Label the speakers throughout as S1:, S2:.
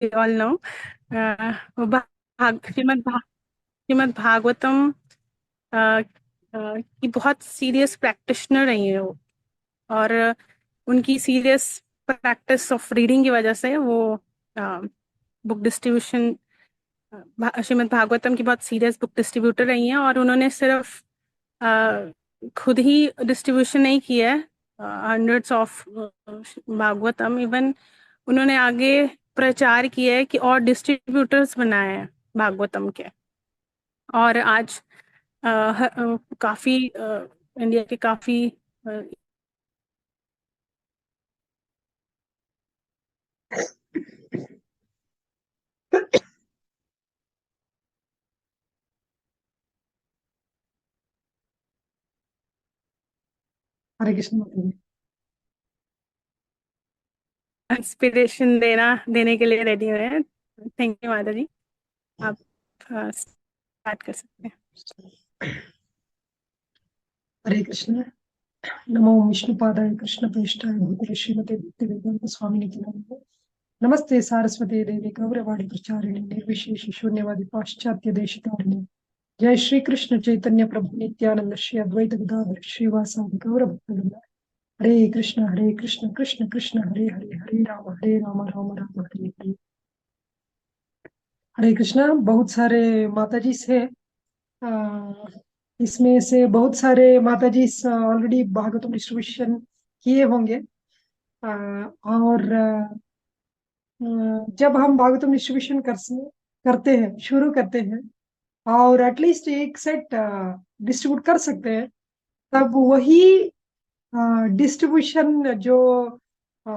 S1: All know. Shrimad Bhagavatam की बहुत serious practitioner रही है वो। और उनकी सीरियस प्रैक्टिस ऑफ रीडिंग की वजह से वो बुक डिस्ट्रीब्यूशन, श्रीमद् भागवतम की बहुत सीरियस बुक डिस्ट्रीब्यूटर रही हैं। और उन्होंने सिर्फ खुद ही डिस्ट्रीब्यूशन नहीं किया है हंड्रेड्स ऑफ भागवतम, इवन उन्होंने आगे प्रचार किया है कि और डिस्ट्रीब्यूटर्स बनाए हैं भागवतम के। और आज काफी इंडिया के काफी
S2: हरे कृष्ण माता जी।
S1: इंस्पिरेशन देने के लिए रेडी हुए हैं। थैंक यू माता जी। आप स्टार्ट कर सकते हैं।
S2: हरे कृष्ण। नमो विष्णुपादाय कृष्ण प्रेष्ठाय भूतले श्रीमते भक्ति वेदांत स्वामिनि नमः। नमस्ते सारस्वती देवी गौरवाणी प्रचारिणी निर्विशेष शून्यवादी पाश्चात्य देशतारिणी। जय श्री कृष्ण चैतन्य प्रभु नित्यानंद श्री अद्वैत गदाधर श्रीवासादि गौर भक्तवृंद। हरे कृष्ण कृष्ण कृष्ण हरे हरे हरे राम राम राम हरे हरे। हरे कृष्णा। बहुत सारे माताजी से इसमें से बहुत सारे माताजी ऑलरेडी भागवतम डिस्ट्रीब्यूशन किए होंगे। और जब हम भागवतम डिस्ट्रीब्यूशन करते हैं, शुरू करते हैं और एटलीस्ट एक सेट डिस्ट्रीब्यूट कर सकते हैं, तब वही डिस्ट्रीब्यूशन जो अ,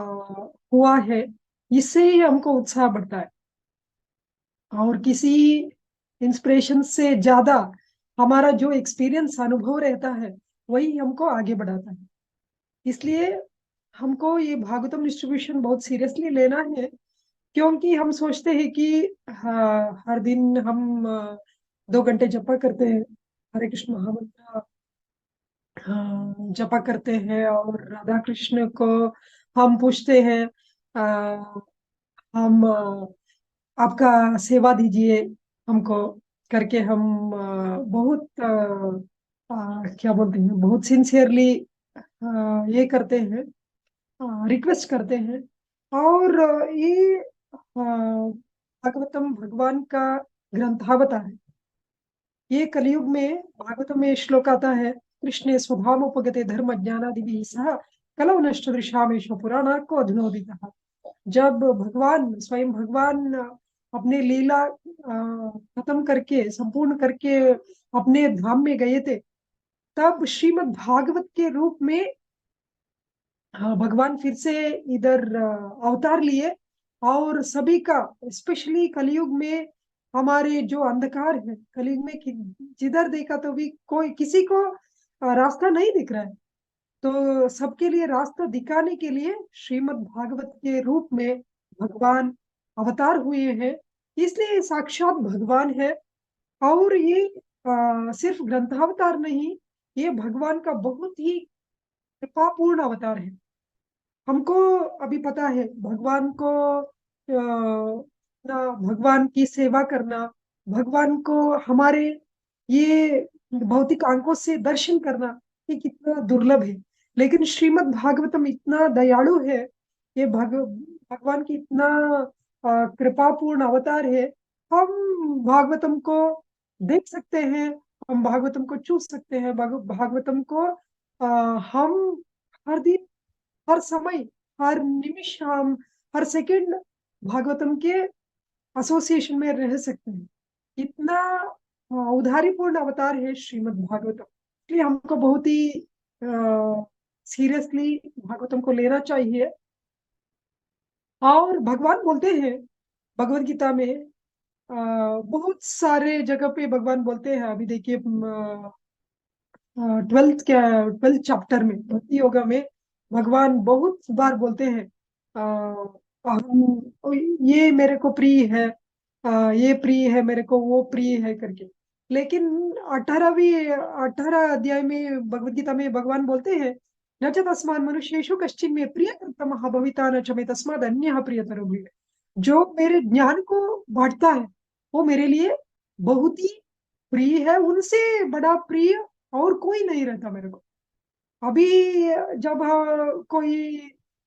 S2: हुआ है, इससे ही हमको उत्साह बढ़ता है। और किसी इंस्पिरेशन से ज्यादा हमारा जो एक्सपीरियंस अनुभव रहता है, वही हमको आगे बढ़ाता है। इसलिए हमको ये भागवतम डिस्ट्रीब्यूशन बहुत सीरियसली लेना है, क्योंकि हम सोचते हैं कि हाँ, हर दिन हम 2 घंटे जपा करते हैं, हरे कृष्ण महामंत्र जपा करते हैं, और राधा कृष्ण को हम पूछते हैं हम आपका सेवा दीजिए हमको करके। हम बहुत क्या बोलते हैं, बहुत सिंसियरली ये करते हैं, रिक्वेस्ट करते हैं। और ये भागवतम भगवान का ग्रंथावतार है। ये कलयुग में भागवतम में श्लोक आता है, कृष्ण स्वभाव उपगते धर्म ज्ञानादि सह कलौ नष्ट दृशामेश पुराणा को अधुनोदितः। जब भगवान स्वयं भगवान अपने लीला खत्म करके, संपूर्ण करके अपने धाम में गए थे, तब श्रीमद् भागवत के रूप में भगवान फिर से इधर अवतार लिए। और सभी का, स्पेशली कलयुग में हमारे जो अंधकार है कलयुग में, जिधर देखा तो भी कोई किसी को रास्ता नहीं दिख रहा है, तो सबके लिए रास्ता दिखाने के लिए श्रीमद् भागवत के रूप में भगवान अवतार हुए हैं। इसलिए साक्षात भगवान है। और ये सिर्फ ग्रंथावतार नहीं, ये भगवान का बहुत ही कृपापूर्ण अवतार है। हमको अभी पता है भगवान को भगवान की सेवा करना, भगवान को हमारे ये भौतिक आंखों से दर्शन करना, ये कितना दुर्लभ है। लेकिन श्रीमद् भागवतम इतना दयालु है, ये भगवान की इतना कृपापूर्ण अवतार है। हम भागवतम को देख सकते हैं, हम भागवतम को चूस सकते हैं, भागवतम को हम हर दिन, हर समय, हर निमिष, हम हर सेकंड भागवतम के एसोसिएशन में रह सकते हैं। इतना उदारीपूर्ण अवतार है श्रीमद् भागवतम। इसलिए हमको बहुत ही सीरियसली भागवतम को लेना चाहिए। और भगवान बोलते हैं भगवत गीता में, बहुत सारे जगह पे भगवान बोलते हैं। अभी देखिए 12th चैप्टर में भक्ति योगा में भगवान बहुत बार बोलते हैं हम, ये मेरे को प्रिय है, ये प्रिय है मेरे को, वो प्रिय है करके। लेकिन 18 अध्याय में भगवत गीता में भगवान बोलते हैं, न च तस्मान् मनुष्येषु कश्चिन् मे प्रिय कृतमः भविता न च मे तस्माद् अन्यः प्रियतरो भवेत्। जो मेरे ज्ञान को बांटता है, वो मेरे लिए बहुत ही प्रिय है। उनसे बड़ा प्रिय और कोई नहीं रहता मेरे को। अभी जब कोई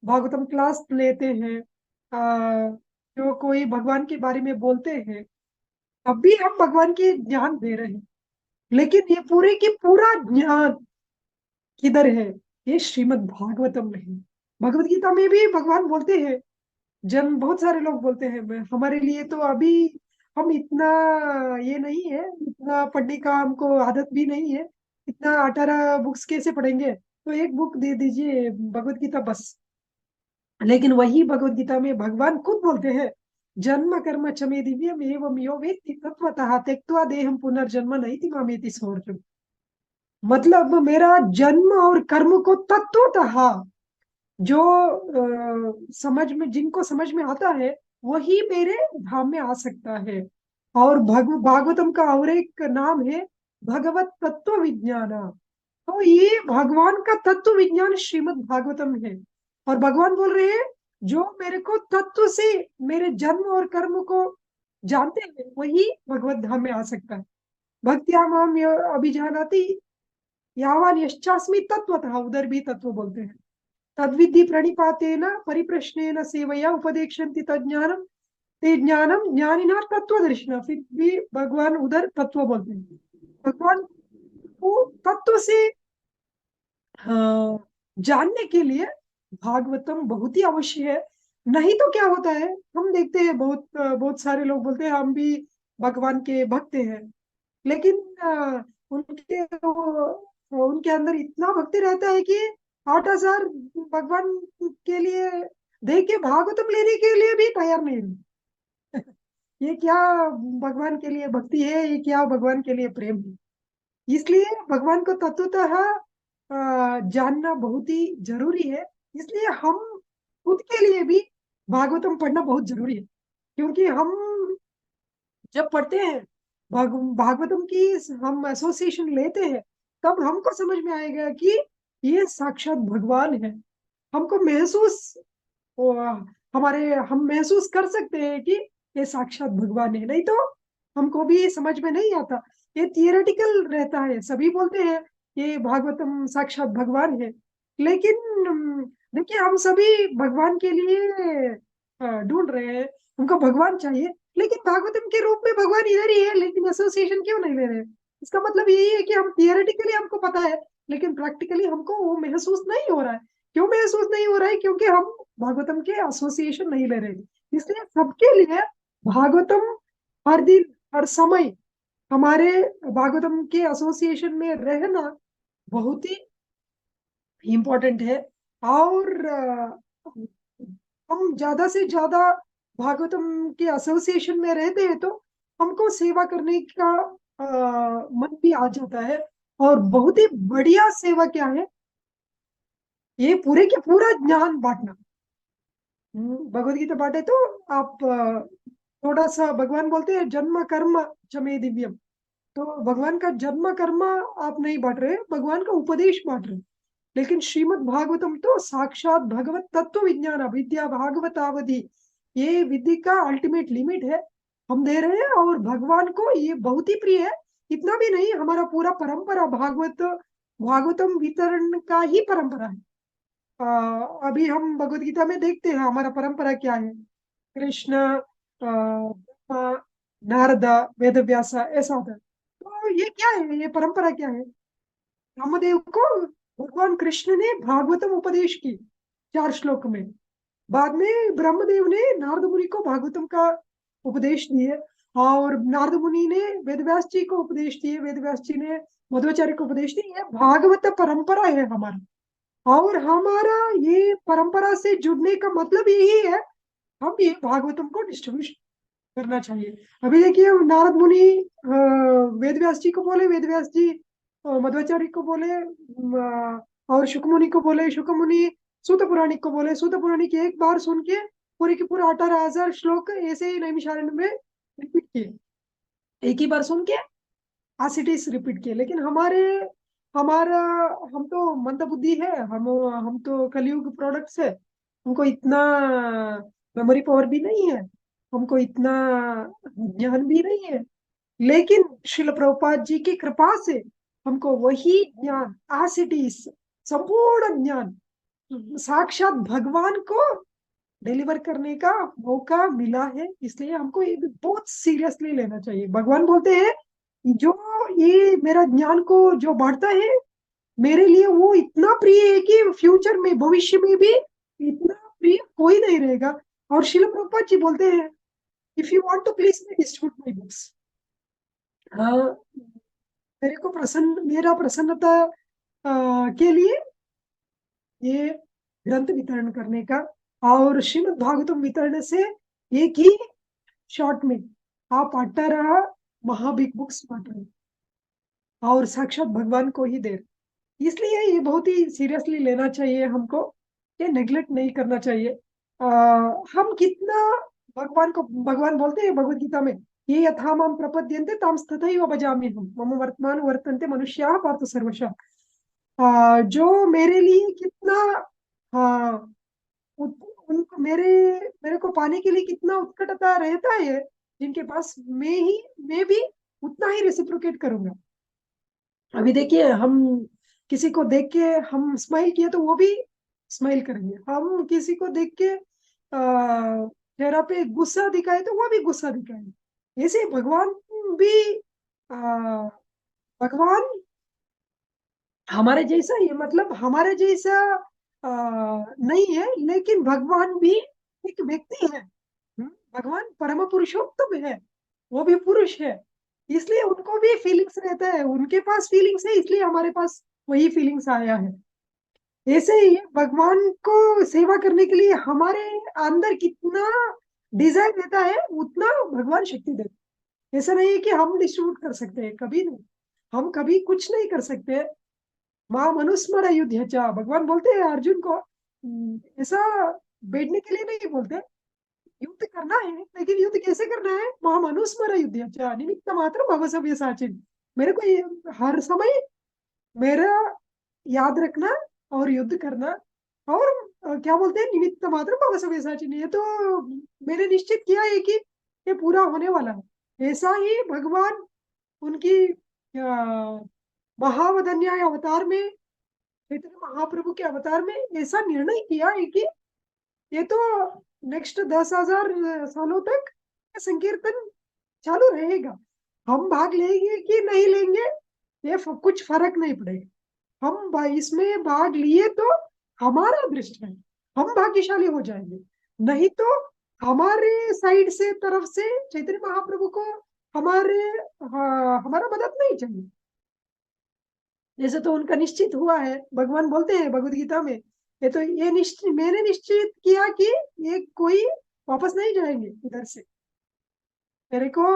S2: भागवतम क्लास लेते हैं, जो कोई भगवान के बारे में बोलते हैं, तब भी हम भगवान के ज्ञान दे रहे हैं। लेकिन ये पूरे की पूरा ज्ञान किधर है? ये श्रीमद् भागवतम में है। भगवत गीता में भी भगवान बोलते हैं, जन बहुत सारे लोग बोलते हैं, हमारे लिए तो अभी हम इतना ये नहीं है, इतना पढ़ने का हमको आदत भी नहीं है, इतना 18 बुक्स कैसे पढ़ेंगे, तो एक बुक दे दीजिए भगवत गीता बस। लेकिन वही भगवत गीता में भगवान खुद बोलते हैं, जन्म कर्म च मे दिव्यम एवं यो वेत्ति तत्वतः त्यक्त्वा देहम पुनर्जन्म नैति मामेति सोऽर्जुन। मतलब मेरा जन्म और कर्म को तत्वतः जो समझ में, जिनको समझ में आता है, वही मेरे धाम में आ सकता है। और भागवतम का और एक नाम है भगवत तत्व विज्ञान। तो ये भगवान का तत्व विज्ञान श्रीमद् भागवतम है। और भगवान बोल रहे हैं, जो मेरे को तत्व से, मेरे जन्म और कर्म को जानते हैं, वही भगवत धाम में आ सकता है। भक्त्या माम अभिजानाति यावान यश्चास्मि तत्वतः, उधर भी तत्व बोलते हैं। तद्विद्धि प्रणिपातेन परिप्रश्नेन सेवया उपदेक्षन्ति तज्ज्ञानम, ते ज्ञानम ज्ञानिना तत्वदर्शिना। फिर भी भगवान उधर तत्व बोलते हैं। भगवान को तत्व से जानने के लिए भागवतम बहुत ही अवश्य है। नहीं तो क्या होता है, हम देखते हैं बहुत बहुत सारे लोग बोलते हैं हम भी भगवान के भक्त हैं, लेकिन उनके अंदर इतना भक्ति रहता है कि 8,000 भगवान के लिए दे के भागवतम लेने के लिए भी तैयार नहीं है। ये क्या भगवान के लिए भक्ति है, ये क्या भगवान के लिए प्रेम है? इसलिए भगवान को तत्वतः जानना बहुत ही जरूरी है। इसलिए हम खुद के लिए भी भागवतम पढ़ना बहुत जरूरी है। क्योंकि हम जब पढ़ते हैं भागवतम की, हम एसोसिएशन लेते हैं, तब हमको समझ में आएगा कि ये साक्षात भगवान है। हमको महसूस वो, हमारे हम महसूस कर सकते हैं कि ये साक्षात भगवान है। नहीं तो हमको भी समझ में नहीं आता। ये थियोरेटिकल रहता है, सभी बोलते हैं ये भागवतम साक्षात भगवान है, लेकिन देखिए हम सभी भगवान के लिए ढूंढ रहे हैं, हमको भगवान चाहिए, लेकिन भागवतम के रूप में भगवान इधर ही है, लेकिन एसोसिएशन क्यों नहीं ले रहे? इसका मतलब यही है कि हम थियोरेटिकली हमको पता है, लेकिन प्रैक्टिकली हमको वो महसूस नहीं हो रहा है। क्यों महसूस नहीं हो रहा है? क्योंकि हम भागवतम के एसोसिएशन नहीं ले रहे। इसलिए सबके लिए भागवतम हर दिन, हर समय हमारे भागवतम के एसोसिएशन में रहना बहुत ही इम्पोर्टेंट है। और हम ज्यादा से ज्यादा भागवतम के एसोसिएशन में रहते हैं, तो हमको सेवा करने का मन भी आ जाता है। और बहुत ही बढ़िया सेवा क्या है, ये पूरे के पूरा ज्ञान बांटना। भगवत गीता पाठ है तो आप थोड़ा सा, भगवान बोलते हैं जन्म कर्म चमे दिव्यम। तो भगवान का जन्म कर्म आप नहीं बांट रहे, भगवान का उपदेश बांट रहे। लेकिन श्रीमद् भागवतम तो साक्षात भगवत तत्व विज्ञान अविद्या भागवतावधि, ये विधि का अल्टीमेट लिमिट है, हम दे रहे हैं। और भगवान को ये बहुत ही प्रिय है। इतना भी नहीं, हमारा पूरा परंपरा भागवतम वितरण का ही परंपरा है। अभी हम भगवत गीता में देखते हैं हमारा परंपरा क्या है। कृष्ण, ब्रह्मा, नारदा, वेद व्यासा, ऐसा होता है। तो ये क्या है, ये परंपरा क्या है? रामदेव को भगवान कृष्ण ने भागवतम उपदेश की 4 श्लोक में। बाद में ब्रह्मदेव ने नारद मुनि को भागवतम का उपदेश दिए, और नारद मुनि ने वेदव्यास जी को उपदेश दिए, वेदव्यास जी ने मध्वाचार्य को उपदेश दिए। ये भागवत परंपरा है हमारी। और हमारा ये परंपरा से जुड़ने का मतलब यही है, हम ये भागवतम को डिस्ट्रीब्यूशन करना चाहिए। अभी देखिए नारद मुनि वेद व्यास जी को बोले, वेद व्यास जी मध्वाचार्य को बोले, और शुक मुनि को बोले, शुक मुनि सूत पुराणिक को बोले, सूत पुराणिक एक बार सुन के पूरे के पूरे 18,000 श्लोक ऐसे ही नैमिषारण्य में रिपीट किए, एक ही बार सुन के एसिडिस रिपीट किए। लेकिन हमारा हम तो मंद बुद्धि है, हम तो कलयुग प्रोडक्ट्स है, हमको इतना मेमोरी पावर भी नहीं है। हमको इतना ज्ञान भी नहीं है, लेकिन श्रील प्रभुपाद जी की कृपा से हमको वही ज्ञान एज इट इज, संपूर्ण ज्ञान साक्षात भगवान को डिलीवर करने का मौका मिला है। इसलिए हमको ये भी बहुत सीरियसली लेना चाहिए। भगवान बोलते हैं जो ये मेरा ज्ञान को जो बढ़ता है, मेरे लिए वो इतना प्रिय है कि फ्यूचर में, भविष्य में भी इतना प्रिय कोई नहीं रहेगा। और शिल प्रभुपाद जी बोलते हैं, if you want to please me distribute my books. हाँ, मेरे को प्रसन्न, मेरा प्रसन्नता के लिए ये ग्रंथ वितरण करने का, और श्रीमद् भागवतम वितरण से एक ही शॉर्ट में आप 18 महाबिग बुक्स बांट रहे हैं और साक्षात भगवान को ही दे रहे। इसलिए ये बहुत ही सीरियसली लेना चाहिए हमको, ये नेग्लेक्ट नहीं करना चाहिए। हम कितना भगवान को, भगवान बोलते हैं भगवत गीता में, ये यथा माम प्रपद्यन्ते ताम तथैव भजामि हम मम वर्तमान वर्तन्ते मनुष्याः पार्थ सर्वशः। जो मेरे लिए कितना, हाँ, उनको मेरे को पाने के लिए कितना उत्कटता रहता है, जिनके पास मैं भी उतना ही रेसिप्रोकेट करूंगा। अभी देखिए, हम किसी को देख के हम स्माइल किए तो वो भी स्माइल करेंगे। हम किसी को देख के चेहरा पे गुस्सा दिखाए तो वो भी गुस्सा दिखाएंगे। ऐसे भगवान भी, आ, भगवान हमारे जैसा, ये मतलब हमारे जैसा नहीं है, लेकिन भगवान भी एक व्यक्ति है। भगवान परम पुरुषोत्तम है, वो भी पुरुष है, इसलिए उनको भी फीलिंग्स रहता है। उनके पास फीलिंग्स है, इसलिए हमारे पास वही फीलिंग्स आया है। ऐसे ही भगवान को सेवा करने के लिए हमारे अंदर कितना डिजायर रहता है, उतना भगवान शक्ति देते हैं। ऐसा नहीं है कि हम डिस्ट्रीब्यूट कर सकते हैं, कभी नहीं। हम कभी कुछ नहीं कर सकते। माँ मनुस्मर युद्ध, भगवान बोलते हैं अर्जुन को, ऐसा बैठने के लिए नहीं बोलते, युद्ध करना है, लेकिन युद्ध कैसे करना है? माँ मनुस्मर युद्ध निमित्त मात्र भव सव्य साचिन। मेरे को हर समय मेरा याद रखना और युद्ध करना। और क्या बोलते हैं, निमित्त मात्र भव सव्य साचिन, ये तो मैंने निश्चित किया है कि ये पूरा होने वाला है। ऐसा ही भगवान उनकी महावदन्याय अवतार में, चैतन्य महाप्रभु के अवतार में ऐसा निर्णय किया है कि ये तो नेक्स्ट 10,000 सालों तक संकीर्तन चालू रहेगा। हम भाग लेंगे कि नहीं लेंगे, ये कुछ फर्क नहीं पड़ेगा। हम इसमें भाग लिए तो हमारा दृष्ट है, हम भाग्यशाली हो जाएंगे। नहीं तो हमारे साइड से, तरफ से चैतन्य महाप्रभु को हमारा मदद नहीं चाहिए। जैसे तो उनका निश्चित हुआ है, भगवान बोलते हैं भगवत गीता में, ये तो ये निश्चित, मैंने निश्चित किया कि ये कोई वापस नहीं जाएंगे इधर से। मेरे को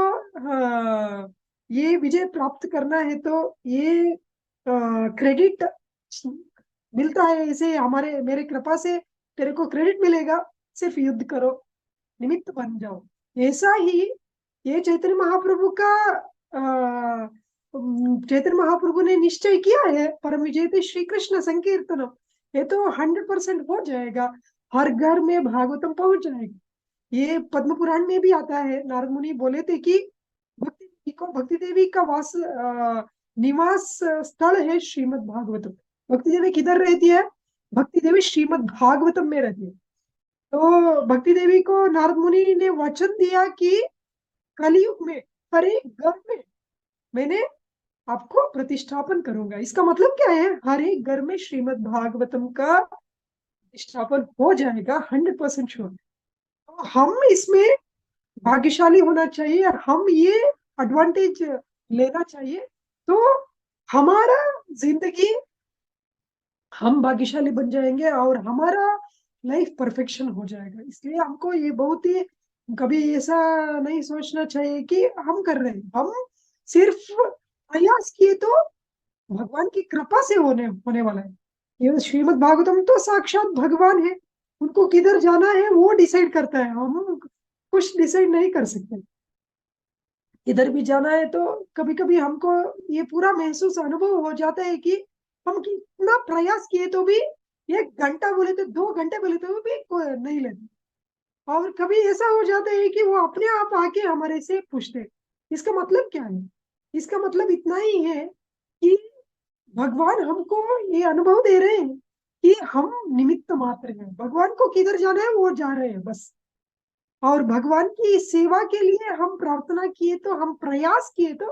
S2: ये विजय प्राप्त करना है, तो ये क्रेडिट मिलता है इसे, हमारे मेरे कृपा से तेरे को क्रेडिट मिलेगा। सिर्फ युद्ध करो, निमित्त बन जाओ। ऐसा ही ये चैतन्य महाप्रभु का, चैतन्य महाप्रभु ने निश्चय किया है, परम विजय श्री कृष्ण संकीर्तनम, ये तो 100% हो जाएगा। हर घर में भागवतम पहुंच जाएगा। ये पद्म पुराण में भी आता है, नारद मुनि बोले थे कि भक्ति देवी का निवास स्थल है श्रीमद् भागवतम। भक्ति देवी किधर रहती है? भक्ति देवी श्रीमद् भागवतम में रहती है। तो भक्ति देवी को नारद मुनि ने वचन दिया कि कलयुग में हर एक घर में मैंने आपको प्रतिष्ठापन करूंगा। इसका मतलब क्या है? हर एक घर में श्रीमद् भागवतम का प्रतिष्ठापन हो जाएगा, 100% श्योर। तो हम इसमें भाग्यशाली होना चाहिए, हम ये एडवांटेज लेना चाहिए, तो हमारा जिंदगी, हम भाग्यशाली बन जाएंगे और हमारा लाइफ परफेक्शन हो जाएगा। इसलिए हमको ये बहुत ही, कभी ऐसा नहीं सोचना चाहिए कि हम कर रहे हैं, हम सिर्फ प्रयास किए तो भगवान की कृपा से होने वाला है। ये श्रीमद् भागवतम तो साक्षात भगवान है, उनको किधर जाना है वो डिसाइड करता है, हम कुछ डिसाइड नहीं कर सकते। इधर भी जाना है तो कभी कभी हमको ये पूरा महसूस अनुभव हो जाता है कि हम कितना प्रयास किए तो भी 1 घंटा बोले तो 2 घंटे बोले तो भी नहीं लेते। और कभी ऐसा हो जाता है कि वो अपने आप आके हमारे से पूछते हैं। इसका मतलब क्या है? इसका मतलब इतना ही है कि भगवान हमको ये अनुभव दे रहे हैं कि हम निमित्त मात्र हैं, भगवान को किधर जाना है वो जा रहे हैं बस। और भगवान की सेवा के लिए हम प्रार्थना किए तो, हम प्रयास किए तो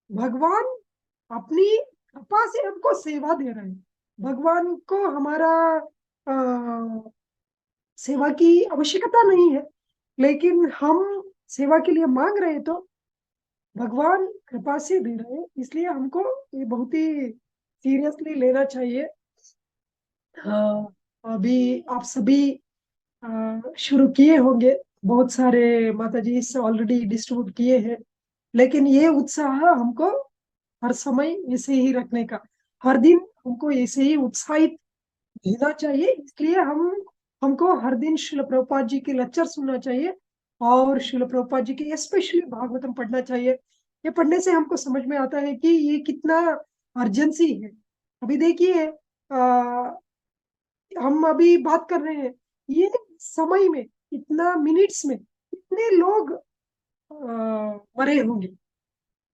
S2: भगवान अपनी कृपा से हमको सेवा दे रहे हैं। भगवान को हमारा सेवा की आवश्यकता नहीं है, लेकिन हम सेवा के लिए मांग रहे हैं तो भगवान कृपा से दे रहे हैं। इसलिए हमको ये बहुत ही सीरियसली लेना चाहिए। हाँ, अभी आप सभी शुरू किए होंगे, बहुत सारे माता जी इससे ऑलरेडी डिस्ट्रीब्यूट किए हैं, लेकिन ये उत्साह हमको हर समय ऐसे ही रखने का, हर दिन हमको ऐसे ही उत्साहित रहना चाहिए। इसलिए हमको हर दिन श्रील प्रभुपाद जी के लेक्चर सुनना चाहिए, और श्रील प्रभुपाद जी के स्पेशली भागवतम पढ़ना चाहिए। ये पढ़ने से हमको समझ में आता है कि ये कितना अर्जेंसी है। अभी देखिए, हम अभी बात कर रहे हैं, ये समय में इतना मिनट्स में कितने लोग मरे होंगे।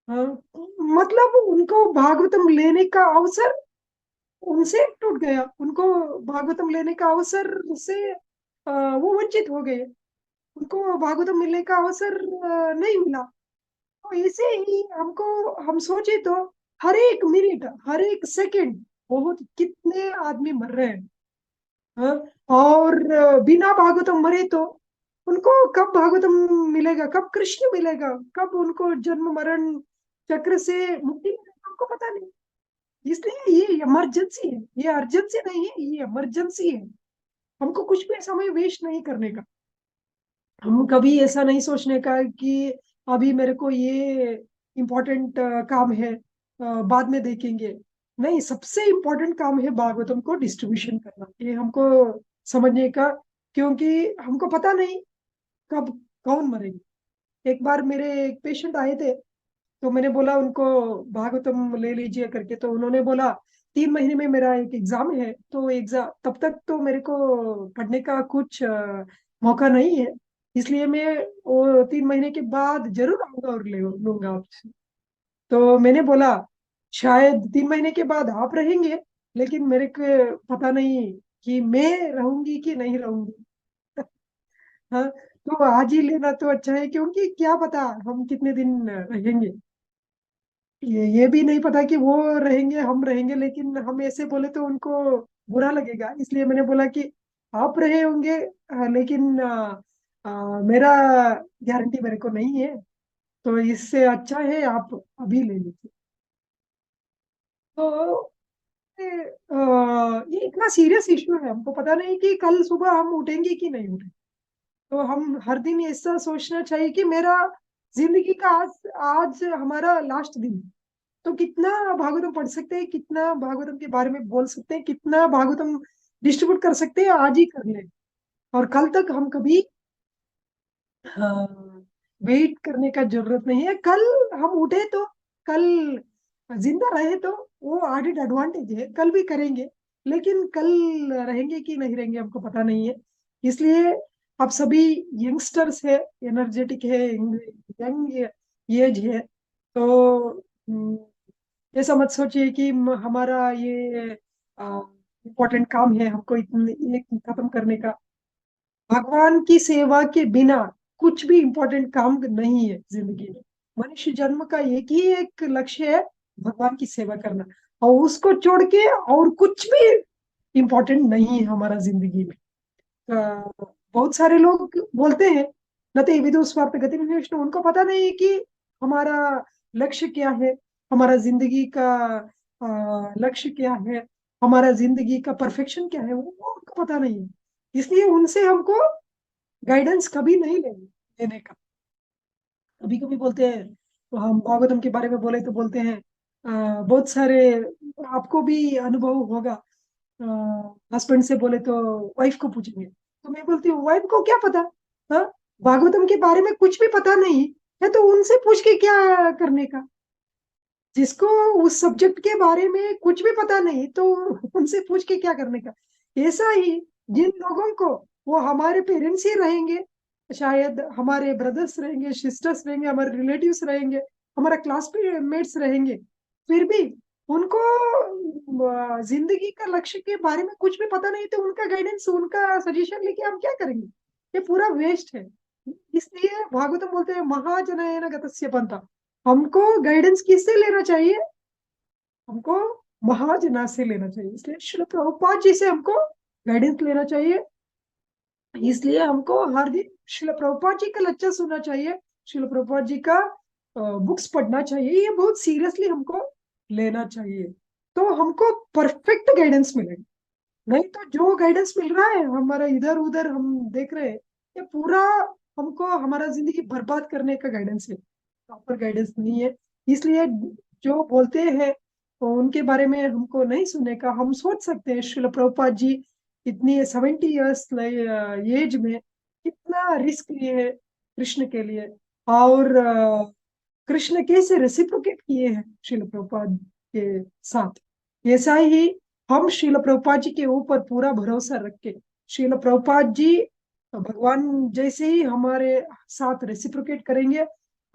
S2: हाँ, मतलब उनको भागवतम लेने का अवसर उनसे टूट गया, उनको भागवतम लेने का अवसर से वो वंचित हो गए, उनको भागवतम मिलने का अवसर नहीं मिला। तो ऐसे ही हमको, हम सोचे तो हर एक मिनट, हर एक सेकंड बहुत कितने आदमी मर रहे हैं। हाँ, और बिना भागवतम मरे तो उनको कब भागवतम मिलेगा, कब कृष्ण मिलेगा, कब उनको जन्म मरण चक्र से मुक्ति मिलेगा, हमको पता नहीं। इसलिए ये इमरजेंसी है, ये अर्जेंसी नहीं है, ये इमरजेंसी है। हमको कुछ भी समय वेस्ट नहीं करने का, हम कभी ऐसा नहीं सोचने का कि अभी मेरे को ये इम्पोर्टेंट काम है, बाद में देखेंगे। नहीं, सबसे इम्पोर्टेंट काम है भागवतम को डिस्ट्रीब्यूशन करना, ये हमको समझने का। क्योंकि हमको पता नहीं कब कौन मरेगा। एक बार मेरे एक पेशेंट आए थे, तो मैंने बोला उनको भागवतम ले लीजिए करके, तो उन्होंने बोला 3 महीने में मेरा एक एग्जाम है, तो एग्जाम तब तक तो मेरे को पढ़ने का कुछ मौका नहीं है, इसलिए मैं वो 3 महीने के बाद जरूर आऊंगा और ले लूंगा आपसे। तो मैंने बोला शायद 3 महीने के बाद आप रहेंगे, लेकिन मेरे को पता नहीं कि मैं रहूंगी कि नहीं रहूंगी। हाँ, तो आज ही लेना तो अच्छा है, क्योंकि क्या पता हम कितने दिन रहेंगे। ये भी नहीं पता कि वो रहेंगे हम रहेंगे, लेकिन हम ऐसे बोले तो उनको बुरा लगेगा, इसलिए मैंने बोला कि आप रहे होंगे, लेकिन मेरा गारंटी मेरे को नहीं है, तो इससे अच्छा है आप अभी ले लीजिए। तो ये इतना सीरियस इश्यू है, हमको पता नहीं कि कल सुबह हम उठेंगे कि नहीं उठेंगे। तो हम हर दिन ऐसा सोचना चाहिए कि मेरा जिंदगी का आज आज हमारा लास्ट दिन है। तो कितना भागवतम पढ़ सकते हैं, कितना भागवतम के बारे में बोल सकते हैं, कितना भागवतम डिस्ट्रीब्यूट कर सकते हैं, आज ही कर ले। और कल तक हम कभी हाँ, वेट करने का जरूरत नहीं है। कल हम उठे तो, कल जिंदा रहे तो वो एडेड एडवांटेज है, कल भी करेंगे। लेकिन कल रहेंगे कि नहीं रहेंगे हमको पता नहीं है। इसलिए आप सभी यंगस्टर्स है, एनर्जेटिक है, यंग एज है, तो ऐसा मत सोचिए कि हमारा ये इम्पोर्टेंट काम है हमको इतने ये खत्म करने का। भगवान की सेवा के बिना कुछ भी इम्पोर्टेंट काम नहीं है जिंदगी में। मनुष्य जन्म का एक ही एक लक्ष्य है, भगवान की सेवा करना, और उसको छोड़ के और कुछ भी इम्पोर्टेंट नहीं है हमारा जिंदगी में। बहुत सारे लोग बोलते हैं न ते विदु स्वार्थ गति विष्णु, उनको पता नहीं है कि हमारा लक्ष्य क्या है, हमारा जिंदगी का लक्ष्य क्या है, हमारा जिंदगी का परफेक्शन क्या है, वो उनको पता नहीं है। इसलिए उनसे हमको गाइडेंस कभी नहीं लेने का। कभी कभी बोलते हैं, तो हम भागवतम के बारे में बोले तो बोलते हैं बहुत सारे, आपको भी अनुभव होगा, हस्बैंड से बोले तो वाइफ को पूछेंगे, तो मैं बोलती हूँ वाइफ को क्या पता। हाँ, भागवतम के बारे में कुछ भी पता नहीं है तो उनसे पूछ के क्या करने का। जिसको उस सब्जेक्ट के बारे में कुछ भी पता नहीं, तो उनसे पूछ के क्या करने का। ऐसा ही जिन लोगों को, वो हमारे पेरेंट्स ही रहेंगे, शायद हमारे ब्रदर्स रहेंगे, सिस्टर्स रहेंगे, हमारे रिलेटिव्स रहेंगे, हमारा क्लासमेट्स रहेंगे, फिर भी उनको जिंदगी का लक्ष्य के बारे में कुछ भी पता नहीं, तो उनका गाइडेंस, उनका सजेशन लेके हम क्या करेंगे? ये पूरा वेस्ट है। इसलिए भागवतम बोलते हैं महाजनयन गतस्य पंथा। हमको गाइडेंस किससे लेना चाहिए? हमको महाजना से लेना चाहिए। इसलिए श्रील प्रभुपाद जी से हमको गाइडेंस लेना चाहिए। इसलिए हमको हर दिन श्रील प्रभुपाद जी का लेक्चर सुनना चाहिए, श्रील प्रभुपाद जी का बुक्स पढ़ना चाहिए, ये बहुत सीरियसली हमको लेना चाहिए। तो हमको परफेक्ट गाइडेंस मिलेगा। नहीं तो जो गाइडेंस मिल रहा है हमारा इधर उधर हम देख रहे हैं, ये पूरा हमको हमारा जिंदगी बर्बाद करने का गाइडेंस है, प्रॉपर गाइडेंस नहीं है। इसलिए जो बोलते हैं तो उनके बारे में हमको नहीं सुनने का। हम सोच सकते हैं श्रील प्रभुपाद जी इतनी 70 ईयर्स एज में कितना रिस्क लिए है कृष्ण के लिए, और कृष्ण कैसे रेसिप्रोकेट किए हैं श्रील प्रभुपाद के साथ। ऐसा ही हम श्रील प्रभुपाद जी के ऊपर पूरा भरोसा रख के, श्रील प्रभुपाद जी भगवान जैसे ही हमारे साथ रेसिप्रोकेट करेंगे,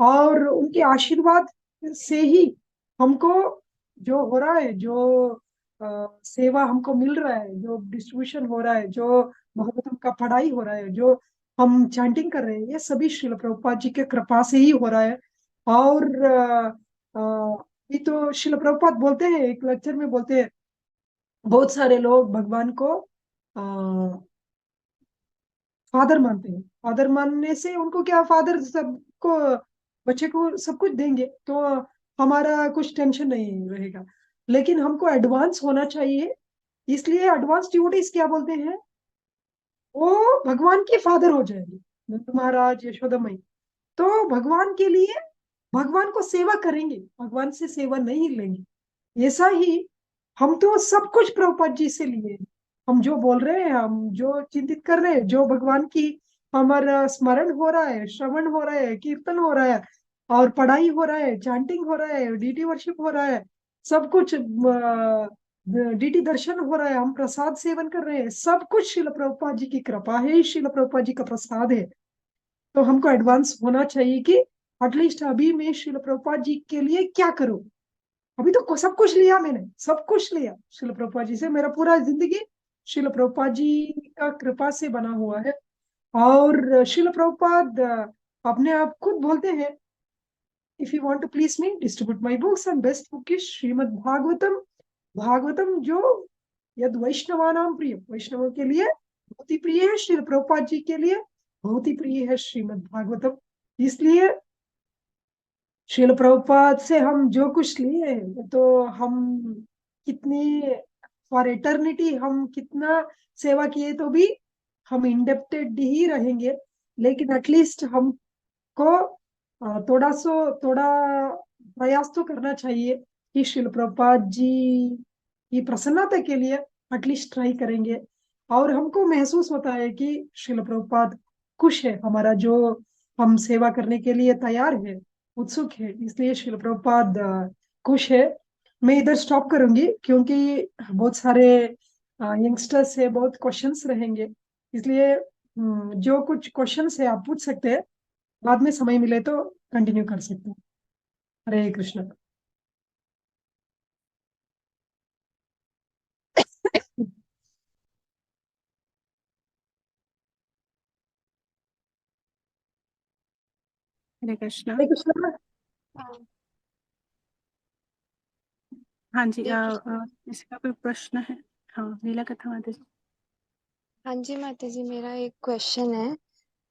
S2: और उनके आशीर्वाद से ही हमको जो हो रहा है, जो सेवा हमको मिल रहा है, जो डिस्ट्रीब्यूशन हो रहा है, जो भागवतम का पढ़ाई हो रहा है, जो हम चैंटिंग कर रहे हैं, ये सभी श्रील प्रभुपाद जी के कृपा से ही हो रहा है। और ये तो श्रील प्रभुपाद बोलते हैं, एक लेक्चर में बोलते हैं, बहुत सारे लोग भगवान को फादर मानते हैं। फादर मानने से उनको क्या, फादर सबको, बच्चे को सब कुछ देंगे तो हमारा कुछ टेंशन नहीं रहेगा। लेकिन हमको एडवांस होना चाहिए। इसलिए एडवांस डिवोटीज क्या बोलते हैं, वो भगवान के फादर हो जाएंगे, नंद महाराज, यशोदा मई। तो भगवान के लिए, भगवान को सेवा करेंगे, भगवान से सेवा नहीं लेंगे। ऐसा ही हम तो सब कुछ प्रभुपाद जी से लिए। हम जो बोल रहे हैं, हम जो चिंतित कर रहे हैं, जो भगवान की हमारा स्मरण हो रहा है, श्रवण हो रहा है, कीर्तन हो रहा है, और पढ़ाई हो रहा है, चैंटिंग हो रहा है, डीटी वर्शिप हो रहा है, सब कुछ डीटी दर्शन हो रहा है, हम प्रसाद सेवन कर रहे हैं, सब कुछ शिल प्रभुपाद जी की कृपा है, शिल प्रभुपाद जी का प्रसाद है। तो हमको एडवांस होना चाहिए कि एटलीस्ट अभी मैं शिल प्रभुपाद जी के लिए क्या करूं। अभी तो सब कुछ लिया मैंने, सब कुछ लिया शिल प्रभुपाद जी से, मेरा पूरा जिंदगी शिल प्रभुपाद जी का कृपा से बना हुआ है। और शिल प्रभुपाद अपने आप खुद बोलते हैं, if you want to please me distribute my books, and best book is Shrimad Bhagavatam. Bhagavatam जो यद वैष्णवानाम प्रिय, वैष्णवों के लिए बहुत ही प्रिय है, श्रील प्रभुपाद जी के लिए बहुत ही प्रिय है श्रीमद् भागवतम। इसलिए श्रील प्रभुपाद से हम जो कुछ लिए हैं, तो हम कितनी, फॉर एटर्निटी हम कितना सेवा किए तो भी हम इंडेप्टेड ही रहेंगे। लेकिन एटलीस्ट हमको थोड़ा प्रयास तो करना चाहिए कि श्रील प्रभुपाद जी की प्रसन्नता के लिए एटलीस्ट ट्राई करेंगे। और हमको महसूस होता है कि श्रील प्रभुपाद खुश है, हमारा जो हम सेवा करने के लिए तैयार है, उत्सुक है, इसलिए श्रील प्रभुपाद खुश है। मैं इधर स्टॉप करूंगी क्योंकि बहुत सारे यंगस्टर्स है, बहुत क्वेश्चंस रहेंगे। इसलिए जो कुछ क्वेश्चंस है आप पूछ सकते हैं, बाद में समय मिले तो कंटिन्यू कर सकते हैं। हरे कृष्ण।
S1: हरे कृष्णा।
S2: हरे कृष्ण।
S3: हाँ,
S1: हाँ जी,
S3: हरे कृष्ण।
S1: इसका कोई प्रश्न है? हाँ, लीला कथा माता जी।
S3: हाँ जी माता जी, मेरा एक क्वेश्चन है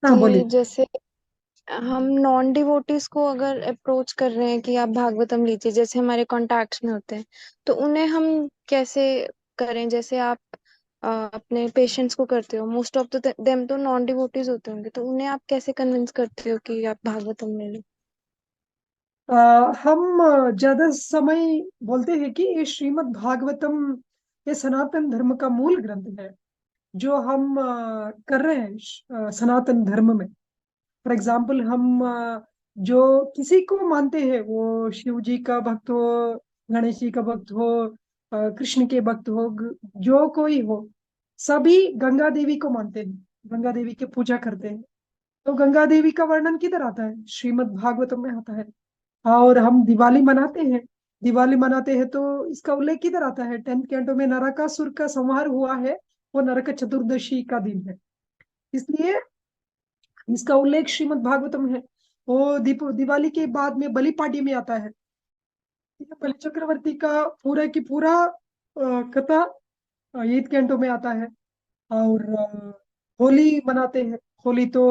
S2: हाँ
S3: कि
S2: बोलिए।
S3: जैसे हम नॉन डिवोटीज को अगर अप्रोच कर रहे हैं कि आप भागवतम लीजिए, जैसे हमारे कॉन्टैक्ट्स में होते हैं, तो उन्हें हम कैसे करें? जैसे आप अपने पेशेंट्स को करते हो, मोस्ट ऑफ द देम तो नॉन डिवोटीज होते होंगे, तो उन्हें आप कैसे कन्विंस करते हो कि आप भागवतम ले लो?
S2: हम ज्यादा समय बोलते हैं कि ये श्रीमद् भागवतम ये सनातन धर्म का मूल ग्रंथ है, जो हम कर रहे हैं सनातन धर्म में। फॉर एग्जाम्पल हम जो किसी को मानते हैं, वो शिव जी का भक्त हो, गणेश जी का भक्त हो, कृष्ण के भक्त हो, जो कोई हो, सभी गंगा देवी को मानते हैं, गंगा देवी की पूजा करते हैं। तो गंगा देवी का वर्णन किधर आता है? श्रीमद् भागवतम में आता है। और हम दिवाली मनाते हैं, दिवाली मनाते हैं तो इसका उल्लेख किधर आता है? 10th कैंटो में नरकासुर का संहार हुआ है, वो नरक चतुर्दशी का दिन है, इसलिए इसका उल्लेख श्रीमद् भागवतम है। वो दिवाली के बाद में बलि पाड्य में आता है। ये बलि चक्रवर्ती का पूरा की पूरा कथा 8th कैंटो में आता है। और होली मनाते हैं। होली तो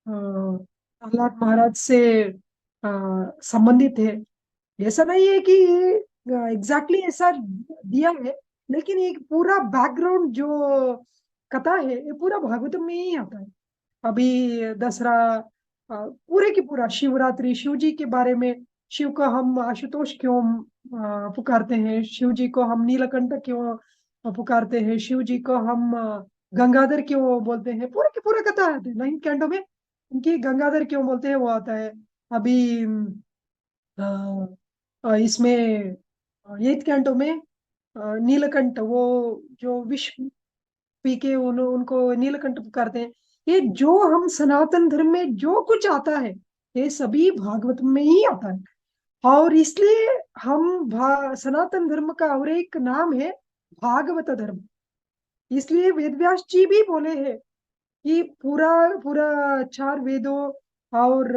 S2: प्रहलाद महाराज से संबंधित है। ऐसा नहीं है कि एग्जैक्टली ऐसा दिया है, लेकिन एक पूरा बैकग्राउंड जो कथा है ये पूरा भागवतम में ही आता है। अभी दसरा, पूरे की पूरा शिवरात्रि, शिव जी के बारे में, शिव को हम आशुतोष क्यों पुकारते हैं, शिव जी को हम नीलकंठ क्यों पुकारते हैं, शिव जी को हम गंगाधर क्यों बोलते हैं, पूरे की पूरा कथा आते हैं 9th कैंटो में। उनकी गंगाधर क्यों बोलते हैं वो आता है। अभी इसमें 8th कैंटो में नीलकंठ, वो जो विष पी के उनको नीलकंठ पुकारते हैं। ये जो हम सनातन धर्म में जो कुछ आता है ये सभी भागवत में ही आता है। और इसलिए हम सनातन धर्म का और एक नाम है भागवत धर्म। इसलिए वेदव्यास जी भी बोले हैं कि पूरा पूरा 4 वेदों और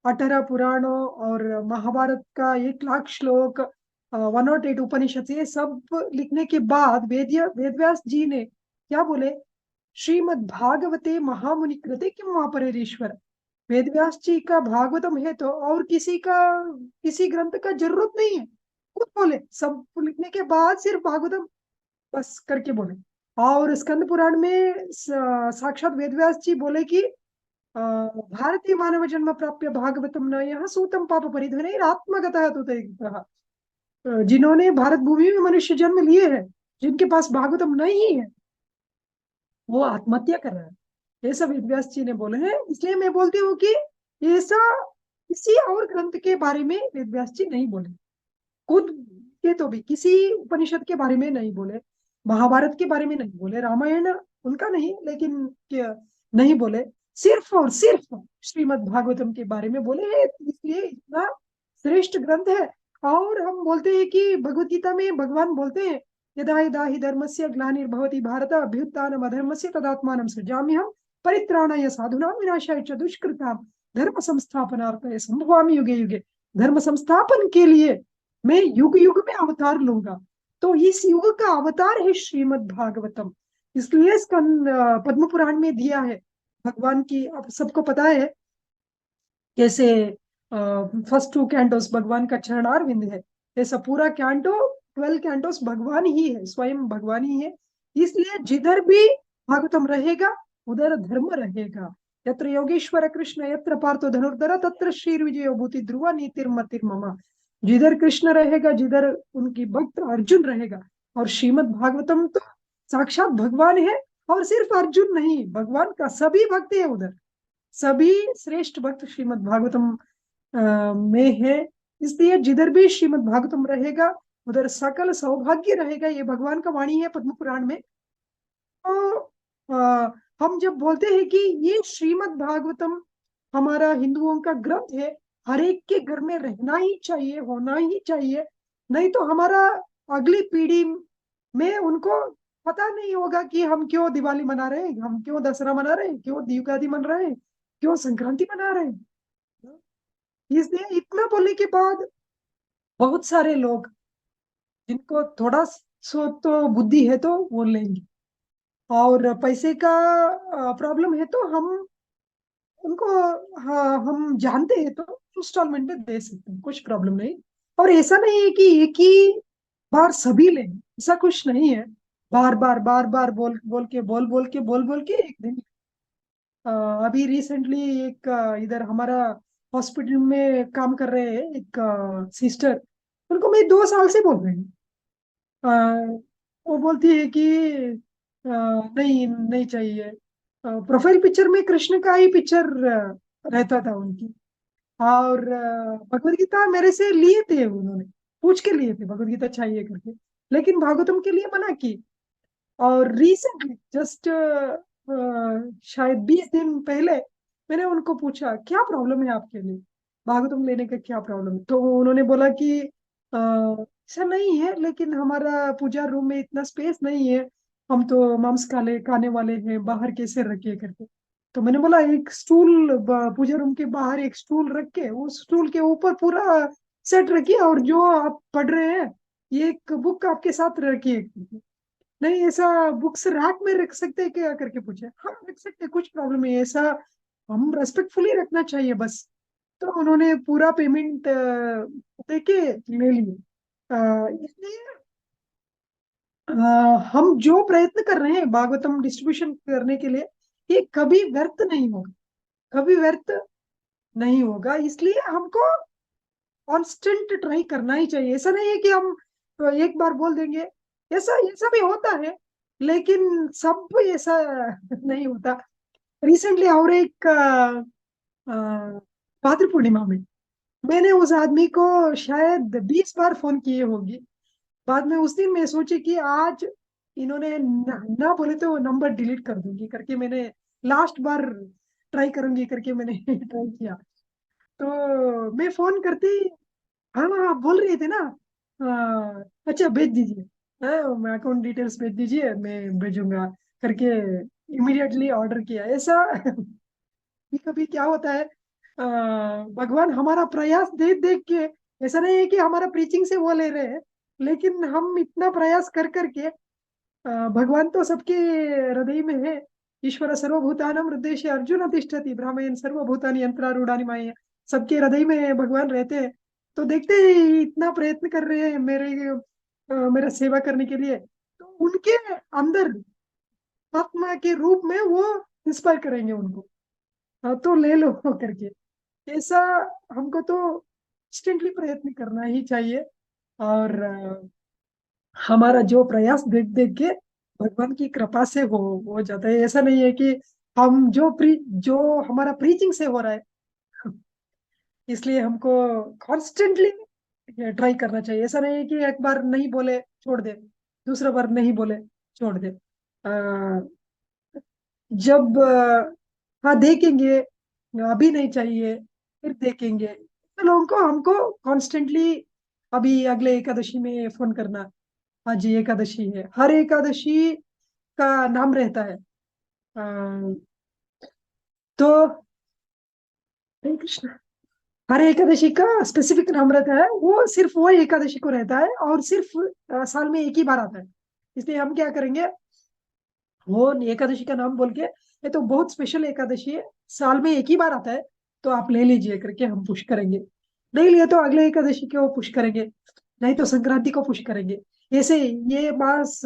S2: 18 पुराणों और महाभारत का 1 लाख श्लोक, 108 उपनिषद, ये सब लिखने के बाद वेदव्यास जी ने क्या बोले? श्रीमद् भागवते महामुनि कृते किम वापरेरीश्वर। वेदव्यास जी का भागवतम है तो और किसी ग्रंथ का जरूरत नहीं है। खुद बोले, सब लिखने के बाद सिर्फ भागवतम बस करके बोले। और स्कंद पुराण में साक्षात वेदव्यास जी बोले कि भारतीय मानव जन्म प्राप्य भागवतम न यहाँ सूतम पाप परिध्वनि आत्मगतः तो जिन्होंने भारत भूमि में मनुष्य जन्म लिए हैं, जिनके पास भागवतम नहीं है, वो आत्महत्या कर रहा है। ऐसा वेदव्यास जी ने बोले हैं। इसलिए मैं बोलती हूँ कि ऐसा किसी और ग्रंथ के बारे में वेदव्यास जी नहीं बोले। खुद के तो भी किसी उपनिषद के बारे में नहीं बोले, महाभारत के बारे में नहीं बोले, रामायण उनका नहीं, लेकिन नहीं बोले। सिर्फ और सिर्फ श्रीमद् भागवतम के बारे में बोले हैं, इसलिए इतना श्रेष्ठ ग्रंथ है। और हम बोलते हैं कि भगवत गीता में भगवान बोलते हैं, यदा यदा हि धर्मस्य ग्लानिर्भवति भारत अभ्युत्थानम् अधर्मस्य तदात्मानं सृजाम्यहम् परित्राणाय साधूनां विनाशाय च दुष्कृतां धर्म संस्थापनार्थाय संभवामि युगे युगे। धर्म संस्थापन के लिए मैं युग युग में अवतार लूंगा। तो इस युग का अवतार है श्रीमद् भागवतम। इसलिए पद्म पुराण में दिया है भगवान की। अब सबको पता है कैसे फर्स्ट 2 कैंटोस भगवान का चरणारविंद है, ऐसा पूरा कैंटो 12 कैंटोस भगवान ही है, स्वयं भगवान ही है। इसलिए जिधर भी भागवतम रहेगा उधर धर्म रहेगा। यत्र योगेश्वर कृष्ण यत्र पार्थो धनुर्धर तत्र श्री विजय भूति ध्रुव नीतिर्मतिर्मम। जिधर कृष्ण रहेगा, जिधर उनकी भक्त अर्जुन रहेगा। और श्रीमद् भागवतम तो साक्षात भगवान है। और सिर्फ अर्जुन नहीं, भगवान का सभी भक्त है उधर, सभी श्रेष्ठ भक्त श्रीमद् भागवतम में है। इसलिए जिधर भी श्रीमद् भागवतम रहेगा उधर सकल सौभाग्य रहेगा। ये भगवान का वाणी है पद्म पुराण में। तो हम जब बोलते हैं कि ये श्रीमद् भागवतम हमारा हिंदुओं का ग्रंथ है, हर एक के घर में रहना ही चाहिए, होना ही चाहिए, नहीं तो हमारा अगली पीढ़ी में उनको पता नहीं होगा कि हम क्यों दिवाली मना रहे हैं, हम क्यों दसरा मना रहे हैं, क्यों युगादि मना रहे हैं, क्यों संक्रांति मना रहे हैं। इसलिए इतना बोलने के बाद बहुत सारे लोग जिनको थोड़ा सो तो बुद्धि है तो वो लेंगे, और पैसे का प्रॉब्लम है तो हम उनको, हाँ, हम जानते हैं तो इंस्टॉलमेंट में दे सकते हैं, कुछ प्रॉब्लम नहीं। और ऐसा नहीं है कि एक ही बार सभी लें, ऐसा कुछ नहीं है। बार बार बार बार बोल बोल के एक दिन अभी रिसेंटली एक इधर हमारा हॉस्पिटल में काम कर रहे हैं एक सिस्टर, उनको मैं 2 साल से बोल रही हूँ। वो बोलती है कि नहीं नहीं चाहिए। प्रोफाइल पिक्चर में कृष्ण का ही पिक्चर रहता था उनकी। और भगवत गीता मेरे से लिए थे, उन्होंने पूछ के लिए थे भगवत गीता चाहिए करके, लेकिन भागवतम के लिए मना की। और रिसेंटली जस्ट शायद 20 दिन पहले मैंने उनको पूछा क्या प्रॉब्लम है आपके लिए, भागवतम लेने का क्या प्रॉब्लम है? तो उन्होंने बोला कि ऐसा नहीं है, लेकिन हमारा पूजा रूम में इतना स्पेस नहीं है, हम तो मांस खाने वाले हैं, बाहर कैसे रखिए करके। तो मैंने बोला एक स्टूल पूजा रूम के बाहर एक स्टूल रख के उस स्टूल के ऊपर पूरा सेट रखिए, और जो आप पढ़ रहे हैं ये एक बुक आपके साथ रखिए। नहीं ऐसा बुक्स रैक में रख सकते हैं क्या करके पूछे। हाँ रख सकते हैं, कुछ प्रॉब्लम नहीं है, ऐसा हम रेस्पेक्टफुली रखना चाहिए बस। तो उन्होंने पूरा पेमेंट देके ले लिए। इसलिए अ, हम जो प्रयत्न कर रहे हैं भागवतम डिस्ट्रीब्यूशन करने के लिए, ये कभी व्यर्थ नहीं होगा, कभी व्यर्थ नहीं होगा। इसलिए हमको कांस्टेंट ट्राई करना ही चाहिए। ऐसा नहीं है कि हम एक बार बोल देंगे, ऐसा भी होता है, लेकिन सब ऐसा नहीं होता। रिसेंटली और एक भाद्र पूर्णिमा में मैंने उस आदमी को शायद 20 बार फोन किए होंगे। बाद में उस दिन मैं सोची कि आज इन्होंने ना बोले तो नंबर डिलीट कर दूंगी करके, मैंने लास्ट बार ट्राई करूंगी करके मैंने ट्राई किया। तो मैं फोन करती, हाँ हाँ आप बोल रहे थे ना, अच्छा भेज दीजिए, हाँ मैं अकाउंट डिटेल्स भेज दीजिए मैं भेजूंगा करके इमीडिएटली ऑर्डर किया। ऐसा कभी कभी क्या होता है, भगवान हमारा प्रयास देख देख के, ऐसा नहीं है कि हमारा प्रीचिंग से वो ले रहे हैं, लेकिन हम इतना प्रयास कर करके भगवान तो सबके हृदय में है। ईश्वर सर्वभूतानां हृदय अर्जुन तिष्ठति ब्राह्मण सर्वभूतानि यंत्रारूढ़ानि माया, सबके हृदय में भगवान रहते हैं। तो देखते ही इतना प्रयत्न कर रहे हैं मेरा सेवा करने के लिए, तो उनके अंदर आत्मा के रूप में वो इंस्पायर करेंगे उनको। हाँ तो ले लो करके, ऐसा हमको तो इंस्टेंटली प्रयत्न करना ही चाहिए। और हमारा जो प्रयास देख देख के भगवान की कृपा से हो जाता है। ऐसा नहीं है कि हम जो हमारा प्रीचिंग से हो रहा है, इसलिए हमको कॉन्स्टेंटली ट्राई करना चाहिए। ऐसा नहीं है कि एक बार नहीं बोले छोड़ दे, दूसरा बार नहीं बोले छोड़ दे। जब हाँ देखेंगे, अभी नहीं चाहिए, फिर देखेंगे, तो लोगों को हमको कॉन्स्टेंटली अभी अगले एकादशी में फोन करना, हाँ जी एकादशी है, हर एकादशी का नाम रहता है। तो हरे कृष्ण, हर एकादशी का स्पेसिफिक नाम रहता है, वो सिर्फ वो एकादशी को रहता है, और सिर्फ साल में एक ही बार आता है। इसलिए हम क्या करेंगे, वो एकादशी का नाम बोल के, ये तो बहुत स्पेशल एकादशी है, साल में एक ही बार आता है, तो आप ले लीजिए करके हम पुश करेंगे। नहीं लिया तो अगले एकादशी को पुश करेंगे, नहीं तो संक्रांति को पुश करेंगे। ऐसे ये मास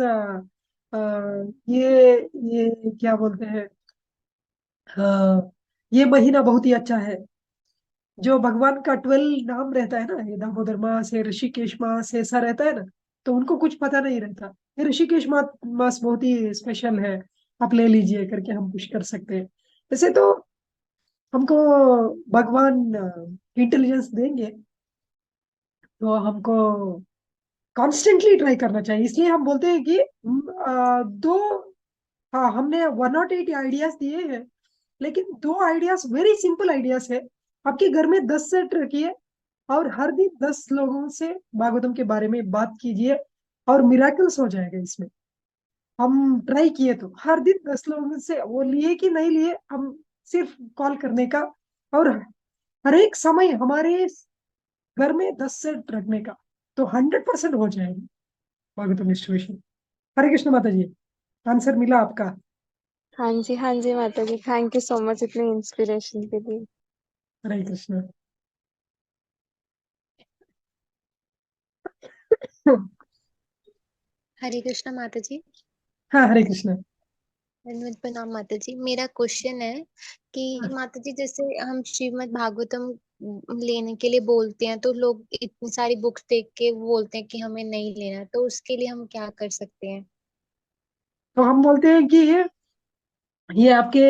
S2: ये क्या बोलते हैं, ये महीना बहुत ही अच्छा है। जो भगवान का 12 नाम रहता है ना, ये दामोदर मास है, ऋषिकेश मास है, ऐसा रहता है ना, तो उनको कुछ पता नहीं रहता। ये ऋषिकेश मास बहुत ही स्पेशल है, आप ले लीजिए करके हम पुश कर सकते हैं। वैसे तो हमको भगवान इंटेलिजेंस देंगे, तो हमको कॉन्स्टेंटली ट्राई करना चाहिए। इसलिए हम बोलते हैं कि दो, हाँ हमने 108 आइडियाज दिए हैं, लेकिन दो आइडियाज वेरी सिंपल आइडियाज है। आपके घर में 10 सेट रखिए, और हर दिन 10 लोगों से भागवतम के बारे में बात कीजिए, और मिराकल्स हो जाएगा इसमें। हम ट्राई किए तो हर दिन 10 लोगों से, वो लिए कि नहीं लिए, हम सिर्फ कॉल करने का, और हर एक समय हमारे घर में 10 सेट रखने का, तो 100% हो जाएगी भागवतम डिस्ट्रीब्यूशन। हरे कृष्ण माता जी, आंसर मिला आपका।
S3: हाँ जी माता जी, थैंक यू सो मच इतनी इंस्पिरेशन के लिए।
S2: हरे कृष्ण।
S4: हरे कृष्णा माता जी।
S2: हाँ हरे कृष्ण।
S4: धन्यवाद, प्रणाम माता जी। मेरा क्वेश्चन है कि माता जी जैसे हम श्रीमद् भागवतम लेने के लिए बोलते हैं, तो लोग इतनी सारी बुक्स देख के बोलते हैं कि हमें नहीं लेना, तो उसके लिए हम क्या कर सकते हैं?
S2: तो हम बोलते हैं कि ये आपके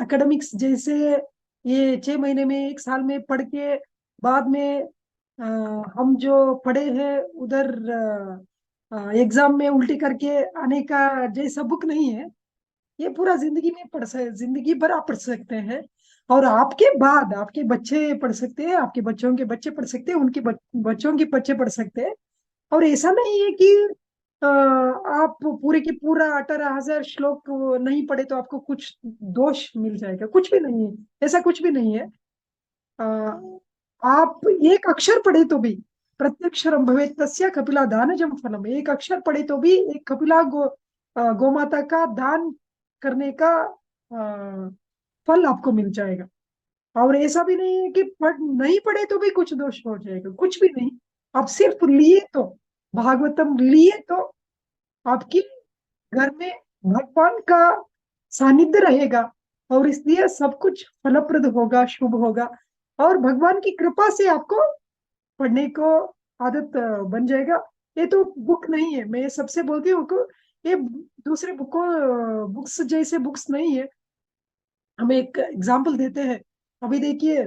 S2: एकेडमिक्स जैसे, ये 6 महीने में, एक साल में पढ़ के बाद में अ, हम जो पढ़े हैं उधर एग्जाम में उल्टी करके आने का जैसा बुक नहीं है। ये पूरा जिंदगी में जिंदगी भर आप पढ़ सकते हैं। और आपके बाद आपके बच्चे पढ़ सकते हैं, आपके बच्चों के बच्चे पढ़ सकते हैं, उनके बच्चों के बच्चे पढ़ सकते हैं। और ऐसा नहीं है कि आप पूरे की पूरा 18,000 श्लोक नहीं पढ़े तो आपको कुछ दोष मिल जाएगा, कुछ भी नहीं है, ऐसा कुछ भी नहीं है। अ, आप एक अक्षर पढ़े तो भी, प्रत्यक्षरम भवेत् तस्य कपिला दानजम फलम, एक अक्षर पढ़े तो भी एक कपिला गोमाता का दान करने का फल आपको मिल जाएगा। और ऐसा भी नहीं है कि नहीं पढ़े तो भी कुछ दोष हो जाएगा, कुछ भी नहीं। आप सिर्फ लिए तो, भागवतम लिए तो आपकी घर में भगवान का सानिध्य रहेगा, और इसलिए सब कुछ फलप्रद होगा, शुभ होगा। और भगवान की कृपा से आपको पढ़ने को आदत बन जाएगा। ये तो बुक नहीं है, मैं सबसे बोलती हूँ को ये दूसरे बुक्स जैसे बुक्स नहीं है। हम एक एग्जाम्पल देते हैं। अभी देखिए,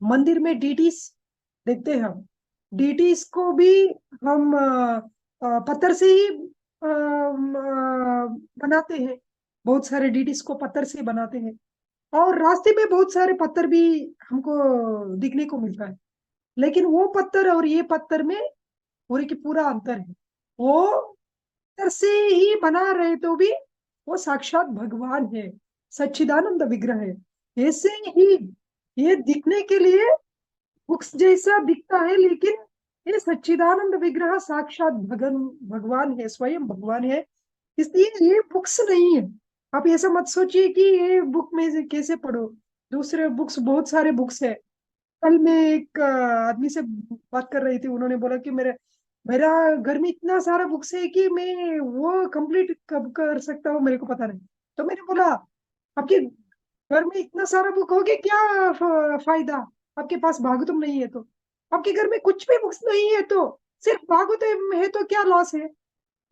S2: मंदिर में डीटीज देखते हैं हम, डीटीज को भी हम पत्थर से ही बनाते हैं। बहुत सारे डीटीज को पत्थर से बनाते हैं, और रास्ते में बहुत सारे पत्थर भी हमको दिखने को मिलता है। लेकिन वो पत्थर और ये पत्थर में पूरे की पूरा अंतर है। वो पत्थर से ही बना रहे तो भी वो साक्षात भगवान है, सच्चिदानंद विग्रह है। ऐसे ही ये दिखने के लिए बुक्स जैसा दिखता है, लेकिन ये सच्चिदानंद विग्रह साक्षात भगवान है, स्वयं भगवान है। इसलिए ये बुक्स नहीं है। आप ऐसा मत सोचिए कि ये बुक में से कैसे पढ़ो, दूसरे बुक्स बहुत सारे बुक्स है। कल मैं एक आदमी से बात कर रही थी, उन्होंने बोला कि मेरे मेरा घर में इतना सारा बुक्स है कि मैं वो कंप्लीट कब कर सकता हूँ मेरे को पता नहीं। तो मैंने बोला, आपके घर में इतना सारा बुक हो गया, क्या फायदा? आपके पास भागवतम नहीं है तो, आपके घर में कुछ भी बुक्स नहीं है तो, सिर्फ भागवतम है तो क्या लॉस है?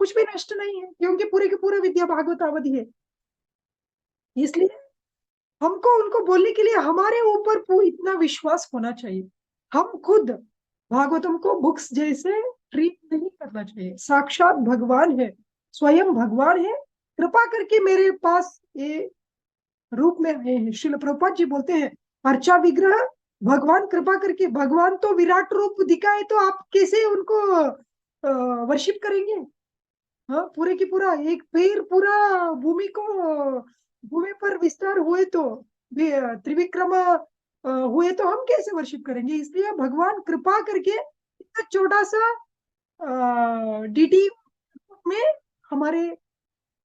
S2: कुछ भी नष्ट नहीं है, क्योंकि पूरे की पूरे विद्या भागवत अवधि है। इसलिए हमको उनको बोलने के लिए हमारे ऊपर इतना विश्वास होना चाहिए। हम खुद भागवतम को बुक्स जैसे ट्रीट नहीं करना चाहिए। साक्षात भगवान है, स्वयं भगवान है, कृपा करके मेरे पास ये रूप में आए हैं। श्रील प्रभुपाद जी बोलते हैं, अर्चा विग्रह भगवान कृपा करके, भगवान तो विराट रूप दिखाए तो आप कैसे उनको वर्शिप करेंगे? हाँ, पूरे की पूरा एक पैर पूरा भूमि को भूमि पर विस्तार हुए तो, त्रिविक्रम हुए तो हम कैसे वर्शिप करेंगे? इसलिए भगवान कृपा करके इतना छोटा सा डीटी में हमारे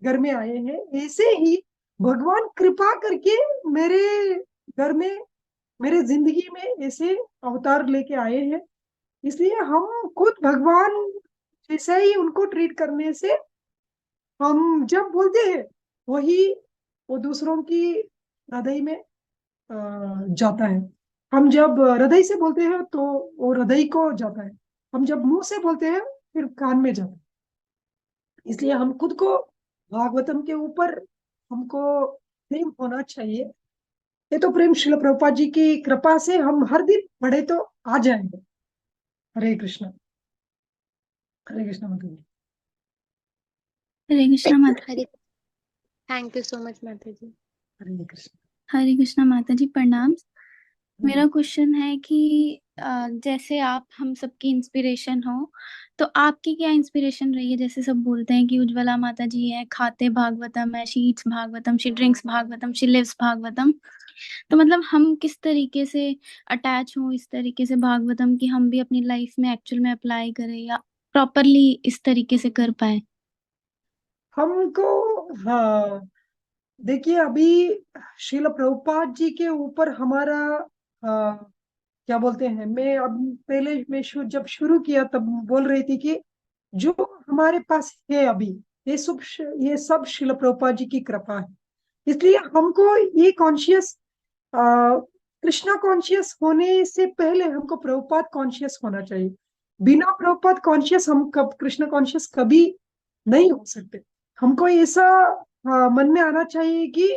S2: घर में आए हैं। ऐसे ही भगवान कृपा करके मेरे घर में, मेरे जिंदगी में ऐसे अवतार लेके आए हैं। इसलिए हम खुद भगवान जैसे ही उनको ट्रीट करने से, हम जब बोलते हैं वही वो दूसरों की हृदय में जाता है। हम जब हृदय से बोलते हैं तो वो हृदय को जाता है, हम जब मुंह से बोलते हैं फिर कान में जाता है। इसलिए हम खुद को भागवतम के ऊपर हमको प्रेम होना चाहिए। ये तो प्रेम श्रील प्रभुपाद जी की कृपा से हम हर दिन पढ़े तो आ जाएंगे। हरे कृष्णा, हरे कृष्णा माता जी।
S5: हरे कृष्णा माता
S4: हरे, थैंक यू सो मच माता जी।
S2: हरे कृष्णा।
S5: हरे कृष्णा माता जी, प्रणाम। मेरा क्वेश्चन है कि जैसे आप हम सबकी इंस्पिरेशन हो, तो आपकी क्या इंस्पिरेशन रही है? जैसे सब बोलते हैं कि उज्ज्वला माता जी है, खाते भागवतम है, she eats Bhagavatam, she drinks Bhagavatam, she lives Bhagavatam. तो मतलब हम किस तरीके से अटैच हों इस तरीके से भागवतम की हम भी अपनी लाइफ में एक्चुअल में अप्लाई करें या प्रॉपरली इस तरीके से कर पाए?
S2: हमको, हाँ, देखिए अभी श्रील प्रभुपाद जी के ऊपर हमारा क्या बोलते हैं, मैं अब पहले मैं जब शुरू किया तब बोल रही थी कि जो हमारे पास है अभी, ये सब श्रील प्रभुपाद जी की कृपा है। इसलिए हमको ये कॉन्शियस, कृष्णा कॉन्शियस होने से पहले हमको प्रभुपाद कॉन्शियस होना चाहिए। बिना प्रभुपाद कॉन्शियस हम कब कृष्णा कॉन्शियस कभी नहीं हो सकते। हमको ऐसा मन में आना चाहिए कि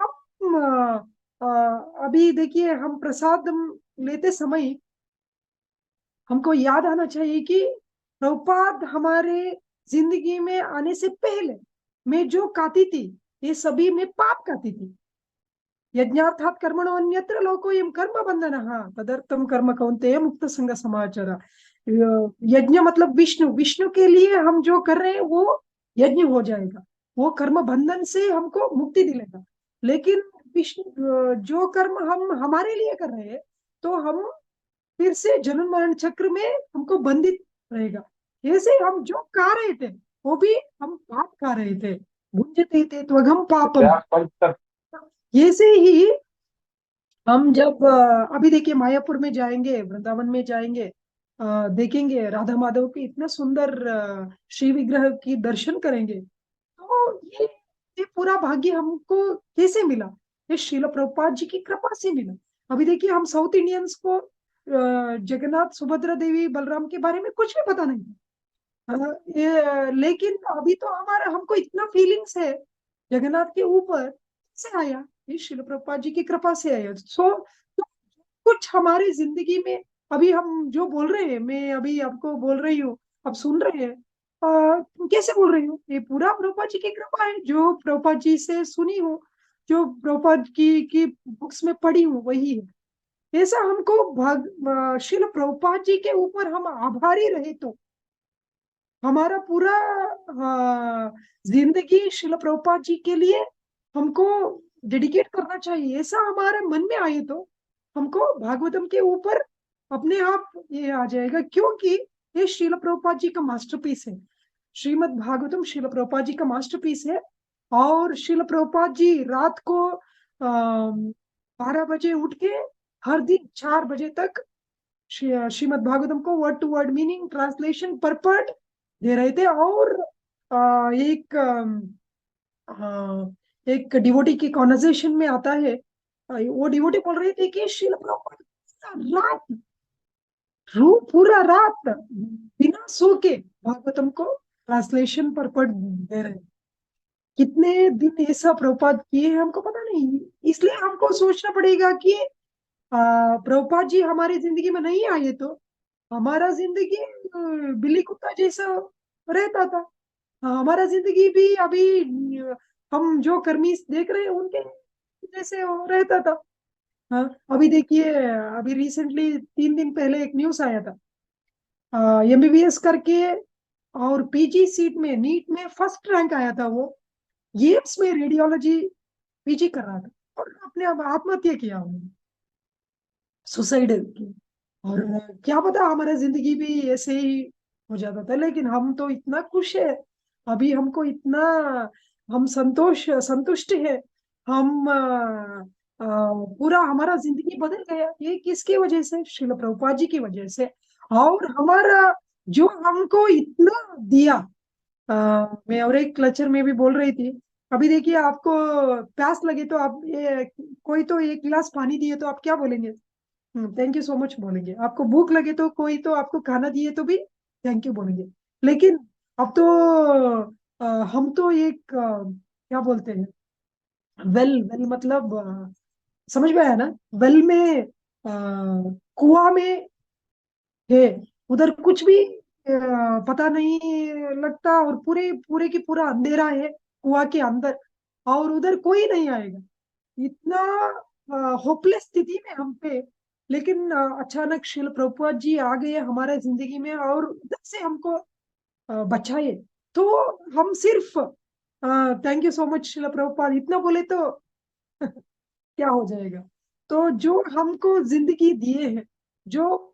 S2: हम अभी देखिए, हम प्रसाद लेते समय हमको याद आना चाहिए कि प्रभुपाद हमारे जिंदगी में आने से पहले मैं जो खाती थी, ये सभी मैं पाप खाती थी। यज्ञार्थात् कर्मणो अन्यत्र लोकोऽयं कर्म बंधनः तदर्थं कर्म कौन्तेय मुक्त संग समाचार। यज्ञ मतलब विष्णु, विष्णु के लिए हम जो कर रहे हैं वो यज्ञ हो जाएगा, वो कर्म बंधन से हमको मुक्ति दिलेगा। लेकिन विष्णु जो कर्म हम हमारे लिए कर रहे हैं तो हम फिर से जन्म मरण चक्र में हमको बंधित रहेगा। ऐसे हम जो खा रहे थे वो भी हम पाप खा रहे थे, भुंजते थे त्वघम पापम। ऐसे ही हम जब अभी देखिए मायापुर में जाएंगे, वृंदावन में जाएंगे, देखेंगे राधा माधव के इतना सुंदर श्री विग्रह की दर्शन करेंगे, तो ये पूरा भाग्य हमको कैसे मिला? ये श्रील प्रभुपाद जी की कृपा से मिला। अभी देखिए हम साउथ इंडियंस को जगन्नाथ सुभद्रा देवी बलराम के बारे में कुछ भी पता नहीं लेकिन अभी तो हमारा हमको इतना फीलिंग्स है जगन्नाथ के ऊपर से आया, ये श्रील प्रभुपाद जी की कृपा से आया। तो कुछ हमारी जिंदगी में अभी हम जो बोल रहे हैं, मैं अभी आपको बोल रही हूँ, आप सुन रहे हैं, कैसे बोल रही हूँ? ये पूरा प्रभुपाद जी की कृपा है, जो प्रभुपाद जी से सुनी हो, जो प्रभुपाद की बुक्स में पढ़ी हूँ वही है। ऐसा हमको श्रील प्रभुपाद जी के ऊपर हम आभारी रहे तो हमारा पूरा जिंदगी श्रील प्रभुपाद जी के लिए हमको डेडिकेट करना चाहिए। ऐसा हमारे मन में आए तो हमको भागवतम के ऊपर अपने आप ये आ जाएगा, क्योंकि ये श्रील प्रभुपाद जी का मास्टरपीस है। श्रीमद् भागवतम श्रील प्रभुपाद जी का मास्टरपीस है। और श्रील प्रभुपाद जी रात को 12 बजे उठ के हर दिन 4 बजे तक श्रीमद् भागवतम को word to word meaning translation purport दे रहे थे। और एक डिवोटी की कॉन्वर्सेशन में आता है, वो डिवोटी बोल रहे थे कि श्रील प्रभुपाद पूरा रात बिना सो के भागवतम को ट्रांसलेशन परपर्ट दे रहे हैं। कितने दिन ऐसा प्रभुपाद किए हैं हमको पता नहीं, इसलिए हमको सोचना पड़ेगा कि प्रभुपाद जी हमारी जिंदगी में नहीं आए तो हमारा जिंदगी बिल्ली कुत्ता जैसा रहता था। हमारा जिंदगी भी अभी हम जो कर्मी देख रहे हैं उनके जैसे रहता था। हाँ, अभी देखिए, अभी रिसेंटली 3 दिन पहले एक न्यूज आया था, MBBS करके और PG सीट में नीट में फर्स्ट रैंक आया था। वो एम्स में रेडियोलॉजी PG कर रहा था और अपने आत्महत्या किया, उन्होंने सुसाइड की। और क्या पता हमारा जिंदगी भी ऐसे ही हो जाता था, लेकिन हम तो इतना खुश है अभी, हमको इतना हम संतुष्ट है। हम पूरा हमारा जिंदगी बदल गया, ये किसकी वजह से? श्रील प्रभुपाद जी की वजह से। और हमारा जो हमको इतना दिया, मैं और एक लेक्चर में भी बोल रही थी, अभी देखिए आपको प्यास लगे तो आप कोई तो 1 गिलास पानी दिए तो आप क्या बोलेंगे? थैंक यू सो मच बोलेंगे। आपको भूख लगे तो कोई तो आपको खाना दिए तो भी थैंक यू बोलेंगे। लेकिन अब तो हम तो एक क्या बोलते हैं, वेल मतलब समझ में आया ना? वेल में कुआं में है, उधर कुछ भी पता नहीं लगता और पूरे पूरे की पूरा अंधेरा है कुआं के अंदर, और उधर कोई नहीं आएगा। इतना होपलेस स्थिति में हम पे, लेकिन अचानक श्रील प्रभुपाद जी आ गए हमारे जिंदगी में और उधर से हमको बचाए। तो हम सिर्फ thank you so much Srila Prabhupada इतना बोले तो क्या हो जाएगा? तो जो हमको जिंदगी दिए हैं, जो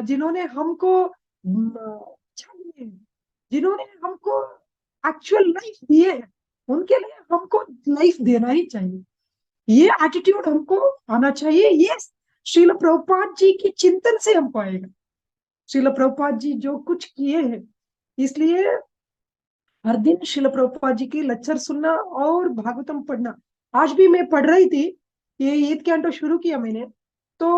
S2: जिन्होंने हमको अच्छा दिए हैं, जिन्होंने हमको एक्चुअल लाइफ दिए हैं, उनके लिए हमको लाइफ देना ही चाहिए। ये एटीट्यूड हमको आना चाहिए। ये श्रील प्रभुपाद जी की चिंतन से हमको आएगा। श्रील प्रभुपाद जी जो कुछ किए हैं, इसलिए हर दिन श्रील प्रभुपाद जी की लेक्चर सुनना और भागवतम पढ़ना। आज भी मैं पढ़ रही थी, ये ईद कैंटो शुरू किया मैंने, तो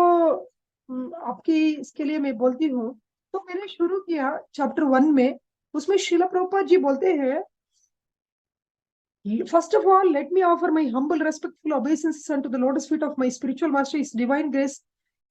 S2: आपकी इसके लिए मैं बोलती हूँ। तो मैंने शुरू किया चैप्टर 1 में, उसमें श्रील प्रभुपाद जी बोलते हैं, first of all, let me offer my humble, respectful obeisances unto the lotus feet of my spiritual master, His Divine Grace,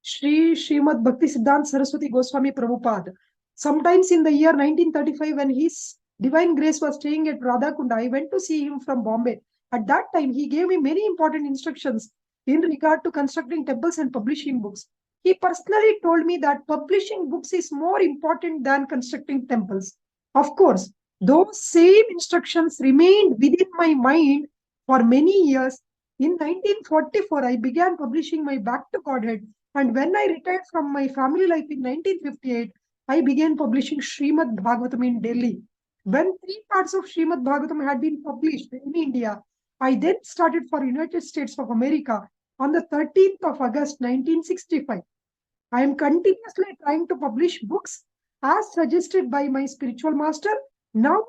S2: Srimad Bhakti Siddhanta Saraswati Goswami Prabhupada. Sometimes in the year 1935, when His Divine Grace was staying at Radhakunda, I went to see him from Bombay. At that time, he gave me many important instructions in regard to constructing temples and publishing books. He personally told me that publishing books is more important than constructing temples. Of course, those same instructions remained within my mind for many years. In 1944, I began publishing my Back to Godhead, and when I retired from my family life in 1958, I began publishing Srimad Bhagavatam in Delhi. When 3 parts of Srimad Bhagavatam had been published in India, I then started for United States of America on the 13th of August 1965. I am continuously trying to publish books as suggested by my spiritual master. Now,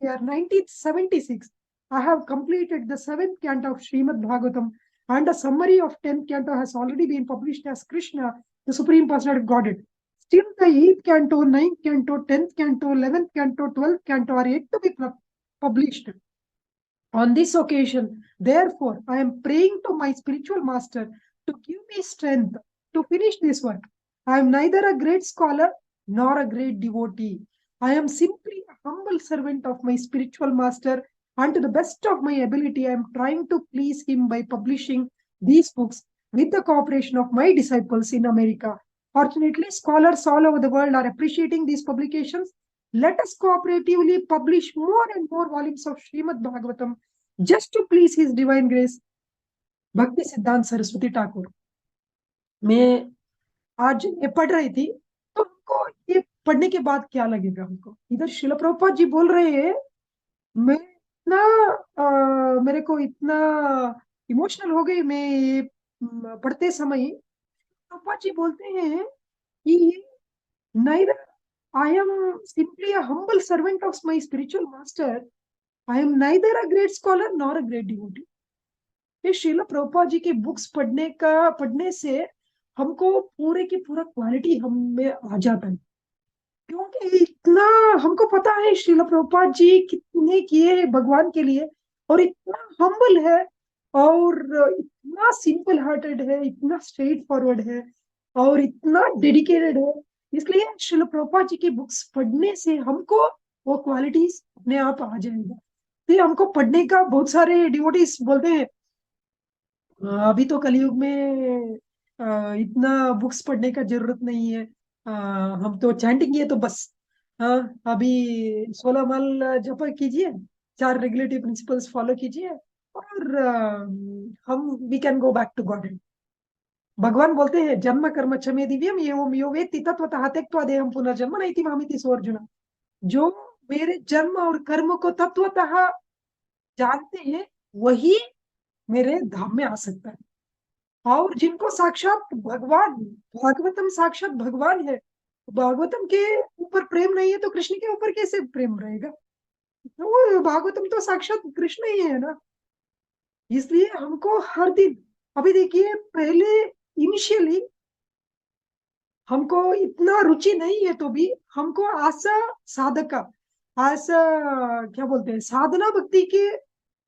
S2: year 1976, I have completed the 7th canto of Srimad Bhagavatam, and a summary of 10th canto has already been published as Krishna, the Supreme Personality of Godhead. Still, the 8th canto, 9th canto, 10th canto, 11th canto, 12th canto are yet to be published. On this occasion, therefore, I am praying to my spiritual master to give me strength to finish this work. I am neither a great scholar nor a great devotee. I am simply a humble servant of my spiritual master, and to the best of my ability, I am trying to please him by publishing these books with the cooperation of my disciples in America. Fortunately, scholars all over the world are appreciating these publications. Let us cooperatively publish more and more volumes of Srimad Bhagavatam just to please His Divine Grace. भक्ति सिद्धांत सरस्वती ठाकुर. मैं आज ये पढ़ रही थी, तो हमको ये पढ़ने के बाद क्या लगेगा हमको? इधर शिल प्रभुपाद जी बोल रहे हैं, मैं इतना मेरे को इतना इमोशनल हो गई मैं ये पढ़ते समय. प्रभुपाद जी बोलते हैं कि neither I am simply a humble servant of my spiritual master. I am neither a great scholar nor a great devotee. ये श्रील प्रभुपाद जी की बुक्स पढ़ने से हमको पूरे की पूरा क्वालिटी हम में आ जाता है, क्योंकि इतना हमको पता है श्रील प्रभुपाद जी कितने किए हैं भगवान के लिए, और इतना हम्बल है और इतना सिंपल हार्टेड है, इतना स्ट्रेट फॉरवर्ड है और इतना डेडिकेटेड है. इसलिए श्रील प्रभुपाद जी की बुक्स पढ़ने से हमको वो क्वालिटीज अपने आप आ जाएगा. फिर हमको पढ़ने का बहुत सारे डिवोटीज बोलते हैं अभी तो कलयुग में इतना बुक्स पढ़ने का जरूरत नहीं है, हम तो चैंटिंग है तो बस अभी 16 माल जप कीजिए, 4 रेगुलेटरी प्रिंसिपल्स फॉलो कीजिए और हम we can go back to God. भगवान बोलते हैं जन्म कर्म चमे दिव्यम एवं यो वेत्ति तत्वतः त्यक्त्वा देहं पुनर्जन्म नैति मामिति सो अर्जुन. जो मेरे जन्म और कर्म को तत्वतः जानते हैं वही मेरे धाम में आ सकता है, और जिनको साक्षात भगवान, भागवतम साक्षात भगवान है, भागवतम के ऊपर प्रेम नहीं है तो कृष्ण के ऊपर कैसे प्रेम रहेगा? तो भागवतम तो साक्षात कृष्ण ही है ना. इसलिए हमको हर दिन, अभी देखिए पहले इनिशियली हमको इतना रुचि नहीं है तो भी हमको आशा साधका, आशा क्या बोलते हैं, साधना भक्ति के,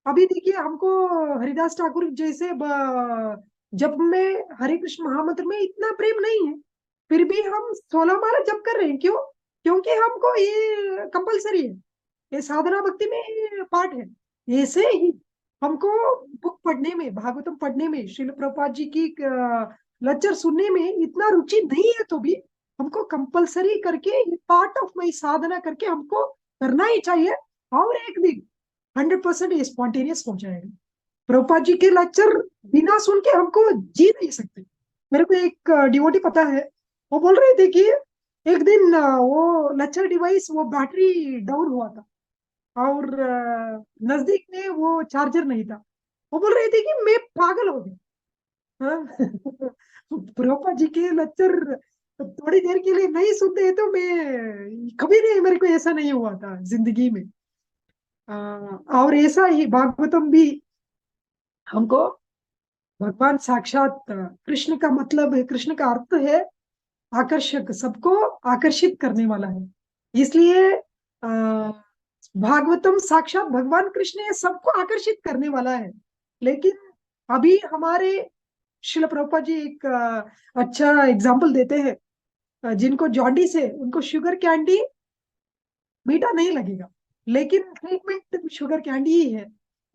S2: अभी देखिए हमको हरिदास ठाकुर जैसे जब में हरे कृष्ण महामंत्र में इतना प्रेम नहीं है, फिर भी हम 16 माला जप कर रहे हैं. क्यों? क्योंकि हमको ये कंपलसरी है, ये साधना भक्ति में पार्ट है. ऐसे ही हमको बुक पढ़ने में, भागवतम पढ़ने में, श्रील प्रभुपाद जी की लेक्चर सुनने में इतना रुचि नहीं है तो भी हमको कंपलसरी करके पार्ट ऑफ माई साधना करके हमको करना ही चाहिए, और एक दिन 100% ये स्पॉन्टेनियस हो जाएगा. प्रभुपाद जी के लेक्चर बिना सुन के हमको जी नहीं सकते. मेरे को एक डिवोटी पता है, वो बोल रहे थे कि एक दिन वो लेक्चर डिवाइस, वो बैटरी डाउन हुआ था और नजदीक में वो चार्जर नहीं था. वो बोल रहे थे कि मैं पागल हो गई. प्रभुपाद जी के लेक्चर थोड़ी देर के लिए नहीं सुनते हैं तो मैं कभी नहीं, मेरे को ऐसा नहीं हुआ था जिंदगी में. और ऐसा ही भागवतम भी हमको भगवान साक्षात कृष्ण का मतलब है, कृष्ण का अर्थ है आकर्षक, सबको आकर्षित करने वाला है. इसलिए भागवतम साक्षात भगवान कृष्ण है, सबको आकर्षित करने वाला है. लेकिन अभी हमारे श्रील प्रभुपाद जी एक अच्छा एग्जाम्पल देते हैं, जिनको जॉन्डिस है उनको शुगर कैंडी मीठा नहीं लगेगा, लेकिन ट्रीटमेंट शुगर कैंडी ही है.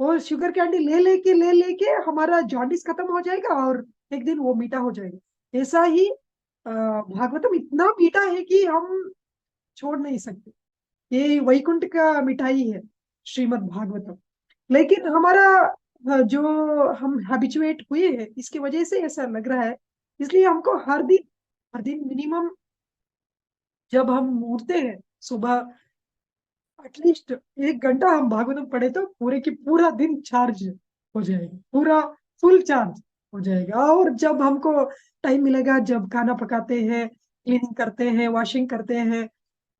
S2: वो शुगर कैंडी ले लेके हमारा जॉन्डिस खत्म हो जाएगा और एक दिन वो मीठा हो जाएगा। ऐसा ही भागवतम इतना मीठा है कि हम छोड़ नहीं सकते। ये वैकुंठ का मिठाई है श्रीमद् भागवतम। लेकिन हमारा जो हम हैबिचुएट हुए हैं इसकी वजह से ऐसा लग रहा है। इसलिए हमको हर दिन मिनिमम जब हम उठते हैं सुबह एटलीस्ट 1 घंटा हम भागवतम पढ़े तो पूरे की पूरा दिन चार्ज हो जाएगा, पूरा फुल चार्ज हो जाएगा। और जब हमको टाइम मिलेगा, जब खाना पकाते हैं, क्लीनिंग करते हैं, वॉशिंग करते हैं,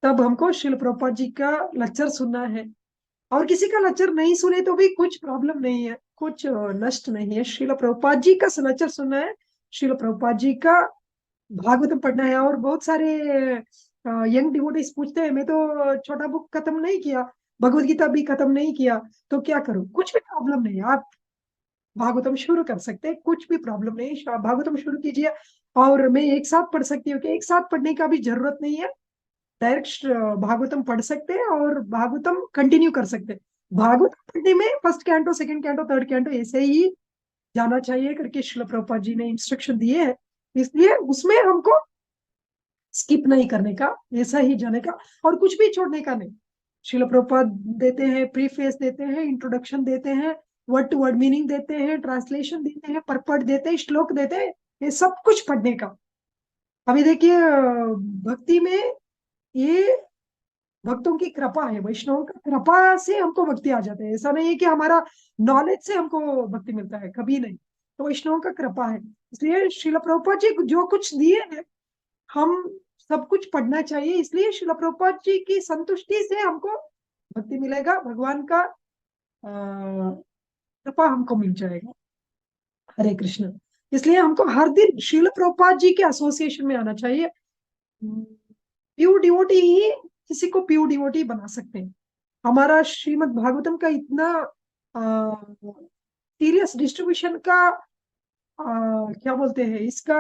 S2: तब हमको शिल प्रभुपाद जी का लेक्चर सुनना है। और किसी का लेक्चर नहीं सुने तो भी कुछ प्रॉब्लम नहीं है, कुछ नष्ट नहीं है। शिल प्रभुपाद जी का लेक्चर सुनना है, शिल प्रभुपाद जी का भागवतम पढ़ना है। और बहुत सारे यंग डिवोटीज पूछते हैं, मैं तो छोटा बुक खत्म नहीं किया, भगवत गीता भी खत्म नहीं किया, तो क्या करूं? कुछ भी प्रॉब्लम नहीं है, आप भागवतम शुरू कर सकते हैं, कुछ भी प्रॉब्लम नहीं है। आप भागवतम शुरू कीजिए। और मैं एक साथ पढ़ सकती हूँ कि एक साथ पढ़ने का भी जरूरत नहीं है, डायरेक्ट भागवतम पढ़ सकते हैं और भागवतम कंटिन्यू कर सकते हैं। भागवतम पढ़ने में first canto, second canto, third canto ऐसे ही जाना चाहिए करके शिल प्रभुपाद जी ने इंस्ट्रक्शन दिए हैं। इसलिए उसमें हमको स्किप नहीं करने का, ऐसा ही जाने का, और कुछ भी छोड़ने का नहीं। शिल प्रभुपाद देते हैं, प्रीफेस देते हैं, इंट्रोडक्शन देते हैं, वर्ड टू वर्ड मीनिंग देते हैं, ट्रांसलेशन देते हैं, परपट देते हैं, श्लोक देते हैं, ये सब कुछ पढ़ने का। अभी देखिए भक्ति में ये भक्तों की कृपा है, वैष्णव का कृपा से हमको भक्ति आ जाते हैं। ऐसा नहीं है कि हमारा नॉलेज से हमको भक्ति मिलता है, कभी नहीं। तो वैष्णव का कृपा है। इसलिए शिल प्रभुपाद जी जो कुछ दिए हैं हम सब कुछ पढ़ना चाहिए। इसलिए शिल प्रभुपाद जी की संतुष्टि से हमको भक्ति मिलेगा, भगवान का कृपा हमको मिल जाएगा। हरे कृष्ण। इसलिए हमको हर दिन शिल प्रभुपाद जी के एसोसिएशन में आना चाहिए। प्योर डिवोटी ही किसी को प्योर डिवोटी बना सकते हैं। हमारा श्रीमद् भागवतम का इतना सीरियस डिस्ट्रीब्यूशन का क्या बोलते हैं इसका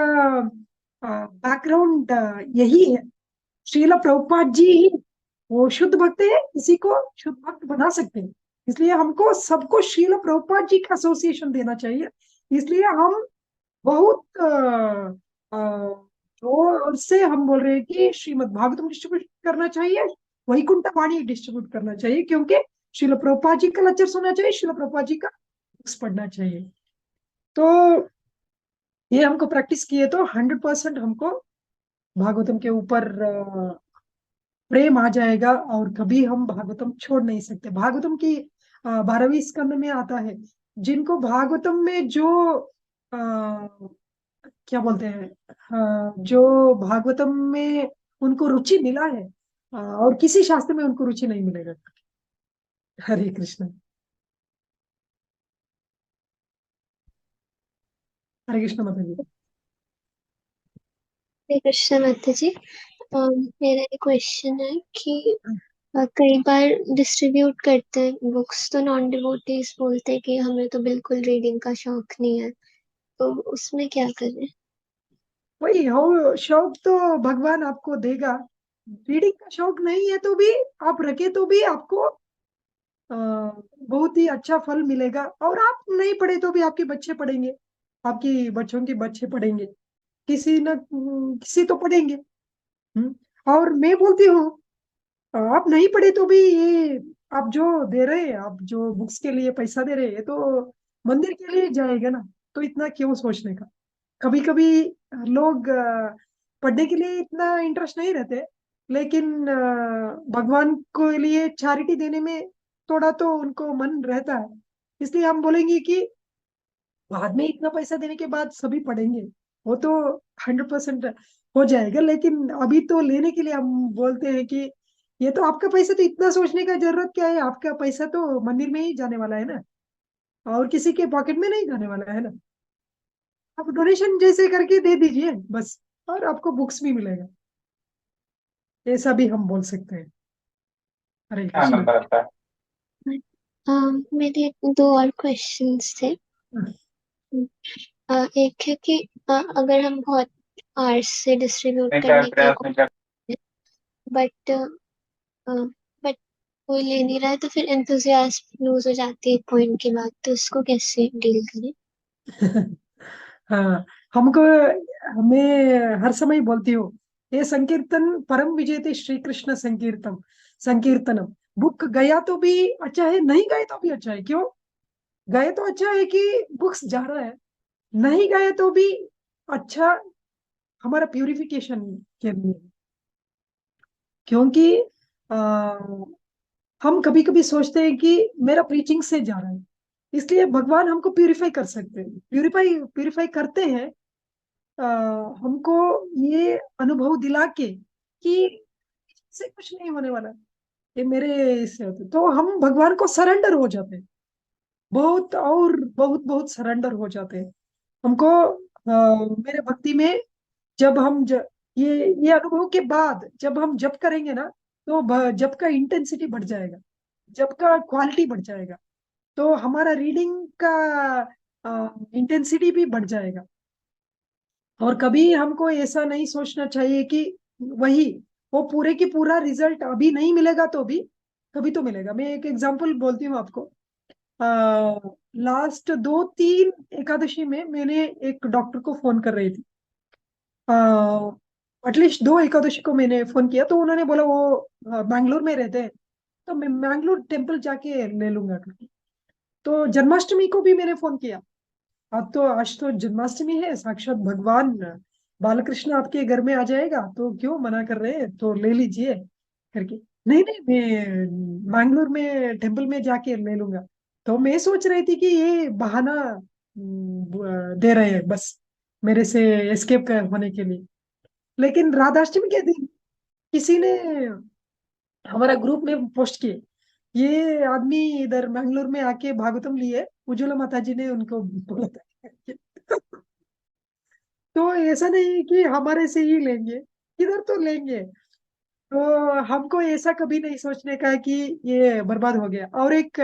S2: बैकग्राउंड यही है। श्रील प्रभुपाद जी ही वो शुद्ध भक्त है, किसी को शुद्ध भक्त बना सकते हैं। इसलिए हमको सबको श्रील प्रभुपाद जी का एसोसिएशन देना चाहिए। इसलिए हम बहुत जोर से हम बोल रहे हैं कि श्रीमद् भागवतम डिस्ट्रीब्यूट करना चाहिए, वैकुंठ वाणी डिस्ट्रीब्यूट करना चाहिए, क्योंकि श्रील प्रभुपाद जी का लेक्चर सुनना चाहिए, श्रील प्रभुपाद जी का बुक्स पढ़ना चाहिए। तो ये हमको प्रैक्टिस किए तो 100% हमको भागवतम के ऊपर प्रेम आ जाएगा और कभी हम भागवतम छोड़ नहीं सकते। भागवतम की 12वीं स्कंद में आता है, जिनको भागवतम में जो क्या बोलते हैं जो भागवतम में उनको रुचि मिला है और किसी शास्त्र में उनको रुचि नहीं मिलेगा। हरे कृष्ण। हरे कृष्ण माता जी।
S6: हरे कृष्ण माता जी। मेरा एक क्वेश्चन है कि कई बार डिस्ट्रीब्यूट करते हैं बुक्स तो नॉन डिवोटीज बोलते हैं कि हमें तो बिल्कुल रीडिंग का शौक नहीं है, तो उसमें क्या करें?
S2: वही हो, शौक तो भगवान आपको देगा। रीडिंग का शौक नहीं है तो भी आप रखे तो भी आपको बहुत ही अच्छा फल मिलेगा। और आप नहीं पढ़े तो भी आपके बच्चे पढ़ेंगे, आपकी बच्चों के बच्चे पढ़ेंगे, किसी न किसी तो पढ़ेंगे। और मैं बोलती हूँ आप नहीं पढ़े तो भी ये आप जो दे रहे हैं, आप जो बुक्स के लिए पैसा दे रहे हैं, तो मंदिर के लिए जाएगा ना, तो इतना क्यों सोचने का। कभी कभी लोग पढ़ने के लिए इतना इंटरेस्ट नहीं रहते, लेकिन भगवान के लिए चैरिटी देने में थोड़ा तो उनको मन रहता है। इसलिए हम बोलेंगे कि बाद में इतना पैसा देने के बाद सभी पढ़ेंगे, वो तो 100% हो जाएगा। लेकिन अभी तो लेने के लिए हम बोलते हैं कि ये तो आपका पैसा, तो इतना सोचने का जरूरत क्या है, आपका पैसा तो मंदिर में ही जाने वाला है ना, और किसी के पॉकेट में नहीं जाने वाला है ना। आप डोनेशन जैसे करके दे दीजिए बस, और आपको बुक्स भी मिलेगा। ऐसा भी हम बोल सकते हैं। हरे कृष्ण।
S6: मेरे 2 और क्वेश्चंस थे। एक है कि अगर हम बहुत आर्ट्स से डिस्ट्रीब्यूट करने की बट कोई ले नहीं रहा है तो फिर एंथुसियाज्म लूज हो जाती है एक पॉइंट के बाद, तो उसको कैसे डील करें?
S2: हाँ, हमको मैं हर समय बोलती हूँ, ये संकीर्तन परम विजयते श्री कृष्ण संकीर्तनम बुक गया तो भी अच्छा है, नहीं गए तो भी अच्छा है। क्यों गए तो अच्छा है कि बुक्स जा रहा है, नहीं गए तो भी अच्छा, हमारा प्यूरिफिकेशन के लिए। क्योंकि आ, हम कभी कभी सोचते हैं कि मेरा प्रीचिंग से जा रहा है, इसलिए भगवान हमको प्यूरिफाई कर सकते हैं, प्यूरिफाई प्यूरिफाई करते हैं। अ, हमको ये अनुभव दिला के कि इससे कुछ नहीं होने वाला, ये मेरे इससे होते, तो हम भगवान को सरेंडर हो जाते हैं, बहुत और बहुत बहुत सरेंडर हो जाते हैं। हमको मेरे भक्ति में जब हम ये अनुभव के बाद जब हम जप करेंगे ना, तो जप का इंटेंसिटी बढ़ जाएगा, जप का क्वालिटी बढ़ जाएगा, तो हमारा रीडिंग का इंटेंसिटी भी बढ़ जाएगा। और कभी हमको ऐसा नहीं सोचना चाहिए कि वही वो पूरे की पूरा रिजल्ट अभी नहीं मिलेगा तो भी कभी तो मिलेगा। मैं एक एग्जांपल बोलती हूँ आपको। लास्ट 2-3 एकादशी में मैंने एक डॉक्टर को फोन कर रही थी, एटलीस्ट 2 एकादशी को मैंने फोन किया, तो उन्होंने बोला वो बैंगलोर में रहते हैं, तो मैं बैंगलोर टेम्पल जाके ले लूंगा करके। तो जन्माष्टमी को भी मैंने फोन किया, अब तो आज तो जन्माष्टमी है, साक्षात भगवान बालकृष्ण आपके घर में आ जाएगा, तो क्यों मना कर रहे हैं, तो ले लीजिए करके। नहीं नहीं, मैं बैंगलोर में टेम्पल में जाके ले लूंगा। तो मैं सोच रही थी कि ये बहाना दे रहे हैं बस मेरे से एस्केप कर होने के लिए। लेकिन राधाष्टमी के दिन किसी ने हमारा ग्रुप में पोस्ट किए, ये आदमी इधर बैंगलोर में आके भागवतम लिए, उज्ज्वला माता जी ने उनको बोला था। तो ऐसा नहीं है कि हमारे से ही लेंगे, किधर तो लेंगे। तो हमको ऐसा कभी नहीं सोचने का है कि ये बर्बाद हो गया। और एक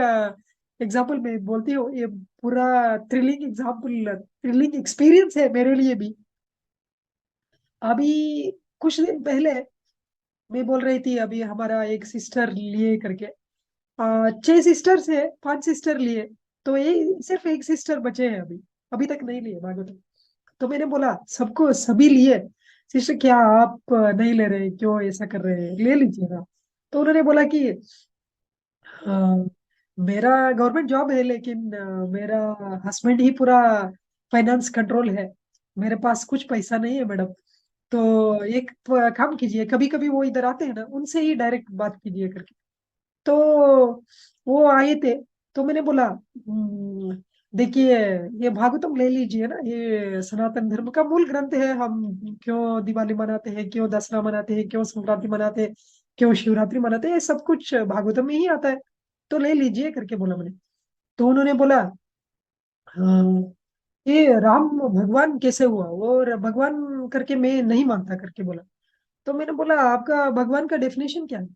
S2: एग्जाम्पल मैं बोलती हूँ, ये पूरा थ्रिलिंग एग्जाम्पल, थ्रिलिंग एक्सपीरियंस है मेरे लिए भी। अभी कुछ दिन पहले मैं बोल रही थी, अभी हमारा एक सिस्टर लिए करके 6 सिस्टर्स है, 5 सिस्टर लिए, तो ये सिर्फ एक सिस्टर बचे हैं अभी, अभी तक नहीं लिए भागवत। तो मैंने बोला सबको सभी लिए, सिस्टर क्या आप नहीं ले रहे, क्यों ऐसा कर रहे हैं, ले लीजिए ना। तो उन्होंने बोला कि मेरा गवर्नमेंट जॉब है, लेकिन मेरा हस्बैंड ही पूरा फाइनेंस कंट्रोल है, मेरे पास कुछ पैसा नहीं है मैडम। तो एक काम कीजिए, कभी कभी वो इधर आते हैं ना, उनसे ही डायरेक्ट बात कीजिए करके। तो वो आए थे, तो मैंने बोला देखिए ये भागवतम ले लीजिए ना, ये सनातन धर्म का मूल ग्रंथ है, हम क्यों दिवाली मनाते हैं, क्यों दसरा मनाते हैं, क्यों संक्रांति मनाते हैं, क्यों शिवरात्रि मनाते हैं, ये सब कुछ भागवतम में ही आता है, तो ले लीजिए करके बोला मैंने। तो उन्होंने बोला हाँ, ये राम भगवान कैसे हुआ, और भगवान करके मैं नहीं मानता करके बोला। तो मैंने बोला आपका भगवान का डेफिनेशन क्या है।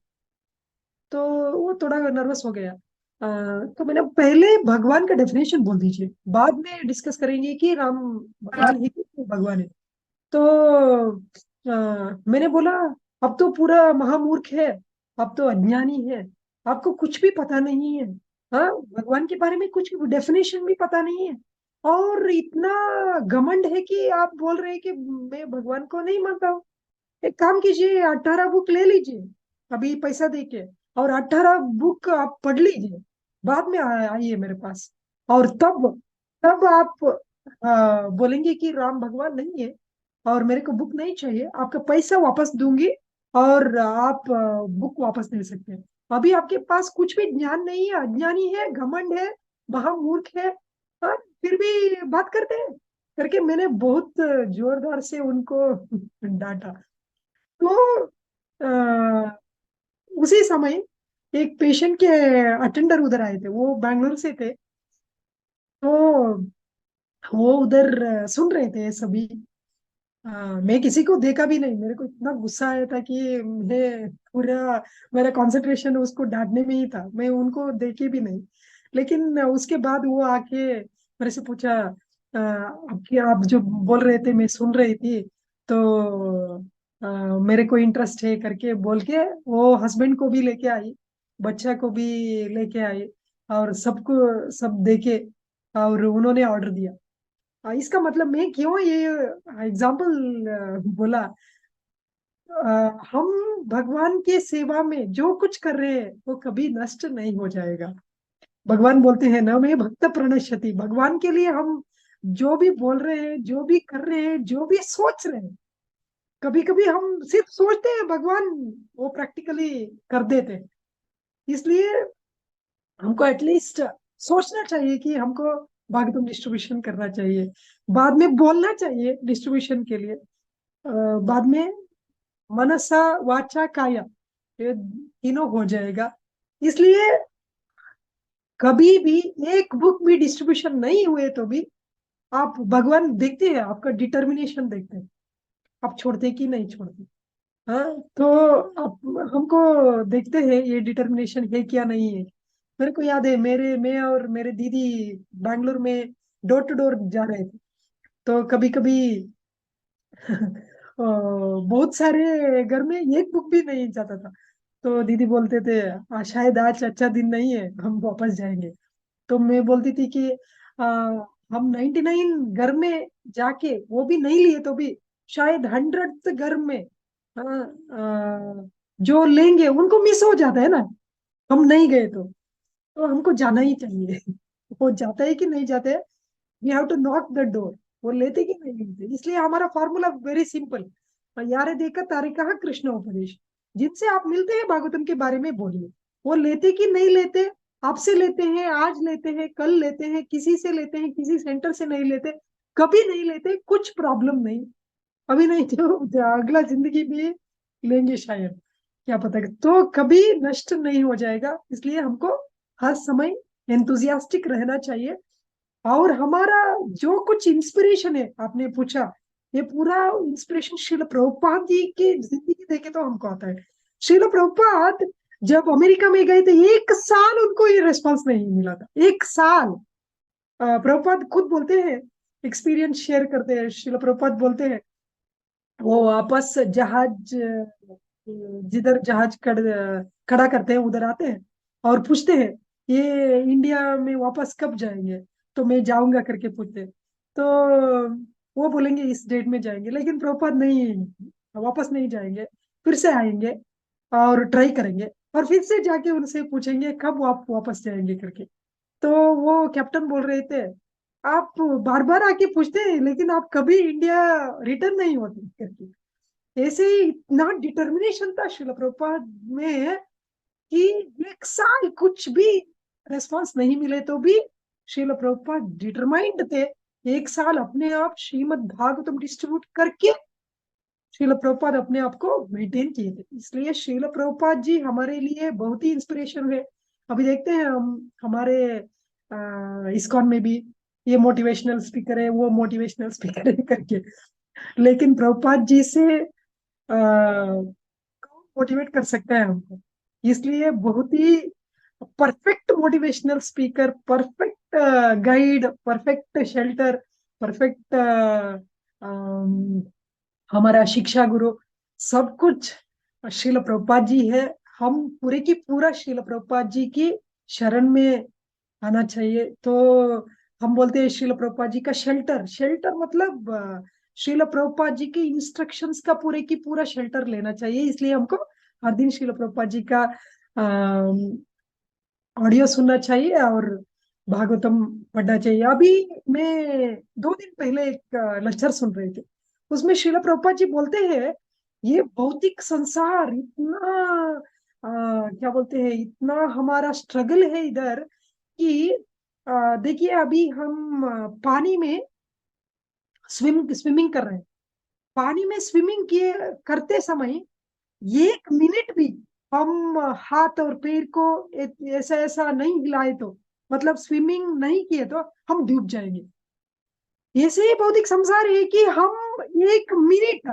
S2: तो वो थोड़ा नर्वस हो गया। तो मैंने पहले भगवान का डेफिनेशन बोल दीजिए, बाद में डिस्कस करेंगे कि राम भगवान है कि भगवान है। तो मैंने बोला अब तो पूरा महामूर्ख है, अब तो अज्ञानी है, आपको कुछ भी पता नहीं है, हाँ भगवान के बारे में कुछ डेफिनेशन भी पता नहीं है, और इतना घमंड है कि आप बोल रहे हैं कि मैं भगवान को नहीं मानता हूँ। एक काम कीजिए, 18 बुक ले लीजिए अभी पैसा दे के, और 18 बुक आप पढ़ लीजिए, बाद में आइए मेरे पास, और तब तब आप बोलेंगे कि राम भगवान नहीं है, और मेरे को बुक नहीं चाहिए, आपका पैसा वापस दूंगी, और आप बुक वापस दे सकते हैं। अभी आपके पास कुछ भी ज्ञान नहीं है, अज्ञानी है, घमंड है, महामूर्ख है, हाँ, फिर भी बात करते हैं करके मैंने बहुत जोरदार से उनको डांटा। तो अ, उसी समय एक पेशेंट के अटेंडर उधर आए थे, वो बैंगलोर से थे, तो वो उधर सुन रहे थे सभी। मैं किसी को देखा भी नहीं, मेरे को इतना गुस्सा आया था कि मैं पूरा मेरा कंसंट्रेशन उसको डांटने में ही था, मैं उनको देखे भी नहीं। लेकिन उसके बाद वो आके मेरे से पूछा आपके आप जो बोल रहे थे मैं सुन रही थी, तो मेरे को इंटरेस्ट है करके बोल के वो हस्बैंड को भी लेके आई। बच्चा को भी लेके आए और सबको सब देखे और उन्होंने ऑर्डर दिया। इसका मतलब मैं क्यों ये एग्जाम्पल बोला, हम भगवान के सेवा में जो कुछ कर रहे हैं वो कभी नष्ट नहीं हो जाएगा। भगवान बोलते हैं ना, मैं भक्त प्रणश्यति, भगवान के लिए हम जो भी बोल रहे हैं, जो भी कर रहे हैं, जो भी सोच रहे हैं, कभी कभी हम सिर्फ सोचते हैं, भगवान वो प्रैक्टिकली कर देते हैं। इसलिए हमको एटलीस्ट सोचना चाहिए कि हमको भागवतम डिस्ट्रीब्यूशन करना चाहिए, बाद में बोलना चाहिए डिस्ट्रीब्यूशन के लिए, बाद में मनसा वाचा काया ये तीनों हो जाएगा। इसलिए कभी भी एक बुक भी डिस्ट्रीब्यूशन नहीं हुए तो भी आप भगवान देखते हैं, आपका डिटर्मिनेशन देखते हैं, आप छोड़ते कि नहीं छोड़ते। हाँ, तो आप हमको देखते हैं ये डिटर्मिनेशन है क्या नहीं है। मेरे को याद है, मैं और मेरे दीदी बैंगलोर में डोर टू डोर जा रहे थे, तो कभी कभी बहुत सारे घर में एक बुक भी नहीं जाता था। तो दीदी बोलते थे, शायद आज अच्छा दिन नहीं है, हम वापस जाएंगे। तो मैं बोलती थी कि आ, हम 99 घर में जाके वो भी नहीं लिए तो भी शायद 100th घर में जो लेंगे उनको मिस हो जाता है ना, हम नहीं गए तो हमको जाना ही चाहिए। वो जाता है कि नहीं जाते, we have to knock the door, वो लेते कि नहीं लेते। इसलिए हमारा फॉर्मूला वेरी सिंपल, यारे देखा तारे कहा कृष्ण उपदेश, जिनसे आप मिलते हैं भागवतम के बारे में बोलिए, वो लेते कि नहीं लेते, आपसे लेते हैं, आज लेते हैं, कल लेते हैं, किसी से लेते हैं, किसी सेंटर से नहीं लेते, कभी नहीं लेते, कुछ प्रॉब्लम नहीं, अभी नहीं तो अगला जिंदगी में लेंगे शायद, क्या पता। तो कभी नष्ट नहीं हो जाएगा, इसलिए हमको हर समय एंथुजियास्टिक रहना चाहिए। और हमारा जो कुछ इंस्पिरेशन है, आपने पूछा, ये पूरा इंस्पिरेशन श्रील प्रभुपाद जी की जिंदगी देखे तो हमको आता है। श्रील प्रभुपाद जब अमेरिका में गए थे, 1 साल उनको ये रिस्पॉन्स नहीं मिला था, 1 साल। प्रभुपाद खुद बोलते हैं, एक्सपीरियंस शेयर करते हैं, श्रील प्रभुपाद बोलते हैं, वो वापस जहाज जिधर जहाज खड़ा करते हैं उधर आते हैं और पूछते हैं, ये इंडिया में वापस कब जाएंगे, तो मैं जाऊंगा करके पूछते हैं। तो वो बोलेंगे इस डेट में जाएंगे, लेकिन प्रभुपाद नहीं, वापस नहीं जाएंगे, फिर से आएंगे और ट्राई करेंगे, और फिर से जाके उनसे पूछेंगे कब आप वापस जाएंगे करके। तो वो कैप्टन बोल रहे थे, आप बार बार आके पूछते हैं लेकिन आप कभी इंडिया रिटर्न नहीं होते करके। ऐसे ही इतना डिटर्मिनेशन था शिला प्रभुपाद में कि 1 साल कुछ भी रेस्पॉन्स नहीं मिले तो भी शिला प्रभुपाद डिटरमाइंड थे, 1 साल अपने आप श्रीमद् भागवतम डिस्ट्रीब्यूट करके श्रील प्रभुपाद अपने आप को मेंटेन किए थे। इसलिए श्रील प्रभुपाद जी हमारे लिए बहुत ही इंस्पिरेशन है। अभी देखते हैं हम हमारे इस्कॉन में भी ये मोटिवेशनल स्पीकर है, वो मोटिवेशनल स्पीकर है करके, लेकिन प्रभुपाद जी से मोटिवेट कर सकता है हमको। इसलिए बहुत ही perfect motivational speaker, perfect guide, perfect shelter, perfect हमारा शिक्षा गुरु, सब कुछ श्रील प्रभुपाद जी है। हम पूरे की पूरा श्रील प्रभुपाद जी की शरण में आना चाहिए। तो हम बोलते हैं श्रील प्रभुपाद जी का शेल्टर, शेल्टर मतलब श्रील प्रभुपाद जी की इंस्ट्रक्शंस का पूरे की पूरा शेल्टर लेना चाहिए। इसलिए हमको हर दिन श्रील प्रभुपाद जी का ऑडियो सुनना चाहिए और भागवतम पढ़ना चाहिए। अभी मैं 2 दिन पहले एक लेक्चर सुन रही थी, उसमें श्रील प्रभुपाद जी बोलते हैं, ये भौतिक संसार इतना क्या बोलते हैं, इतना हमारा स्ट्रगल है इधर कि देखिए अभी हम पानी में स्विमिंग कर रहे हैं, पानी में स्विमिंग किए करते समय 1 मिनट भी हम हाथ और पैर को ऐसा ऐसा नहीं हिलाए तो, मतलब स्विमिंग नहीं किए तो हम डूब जाएंगे। ऐसे ही भौतिक संसार है कि हम 1 मिनट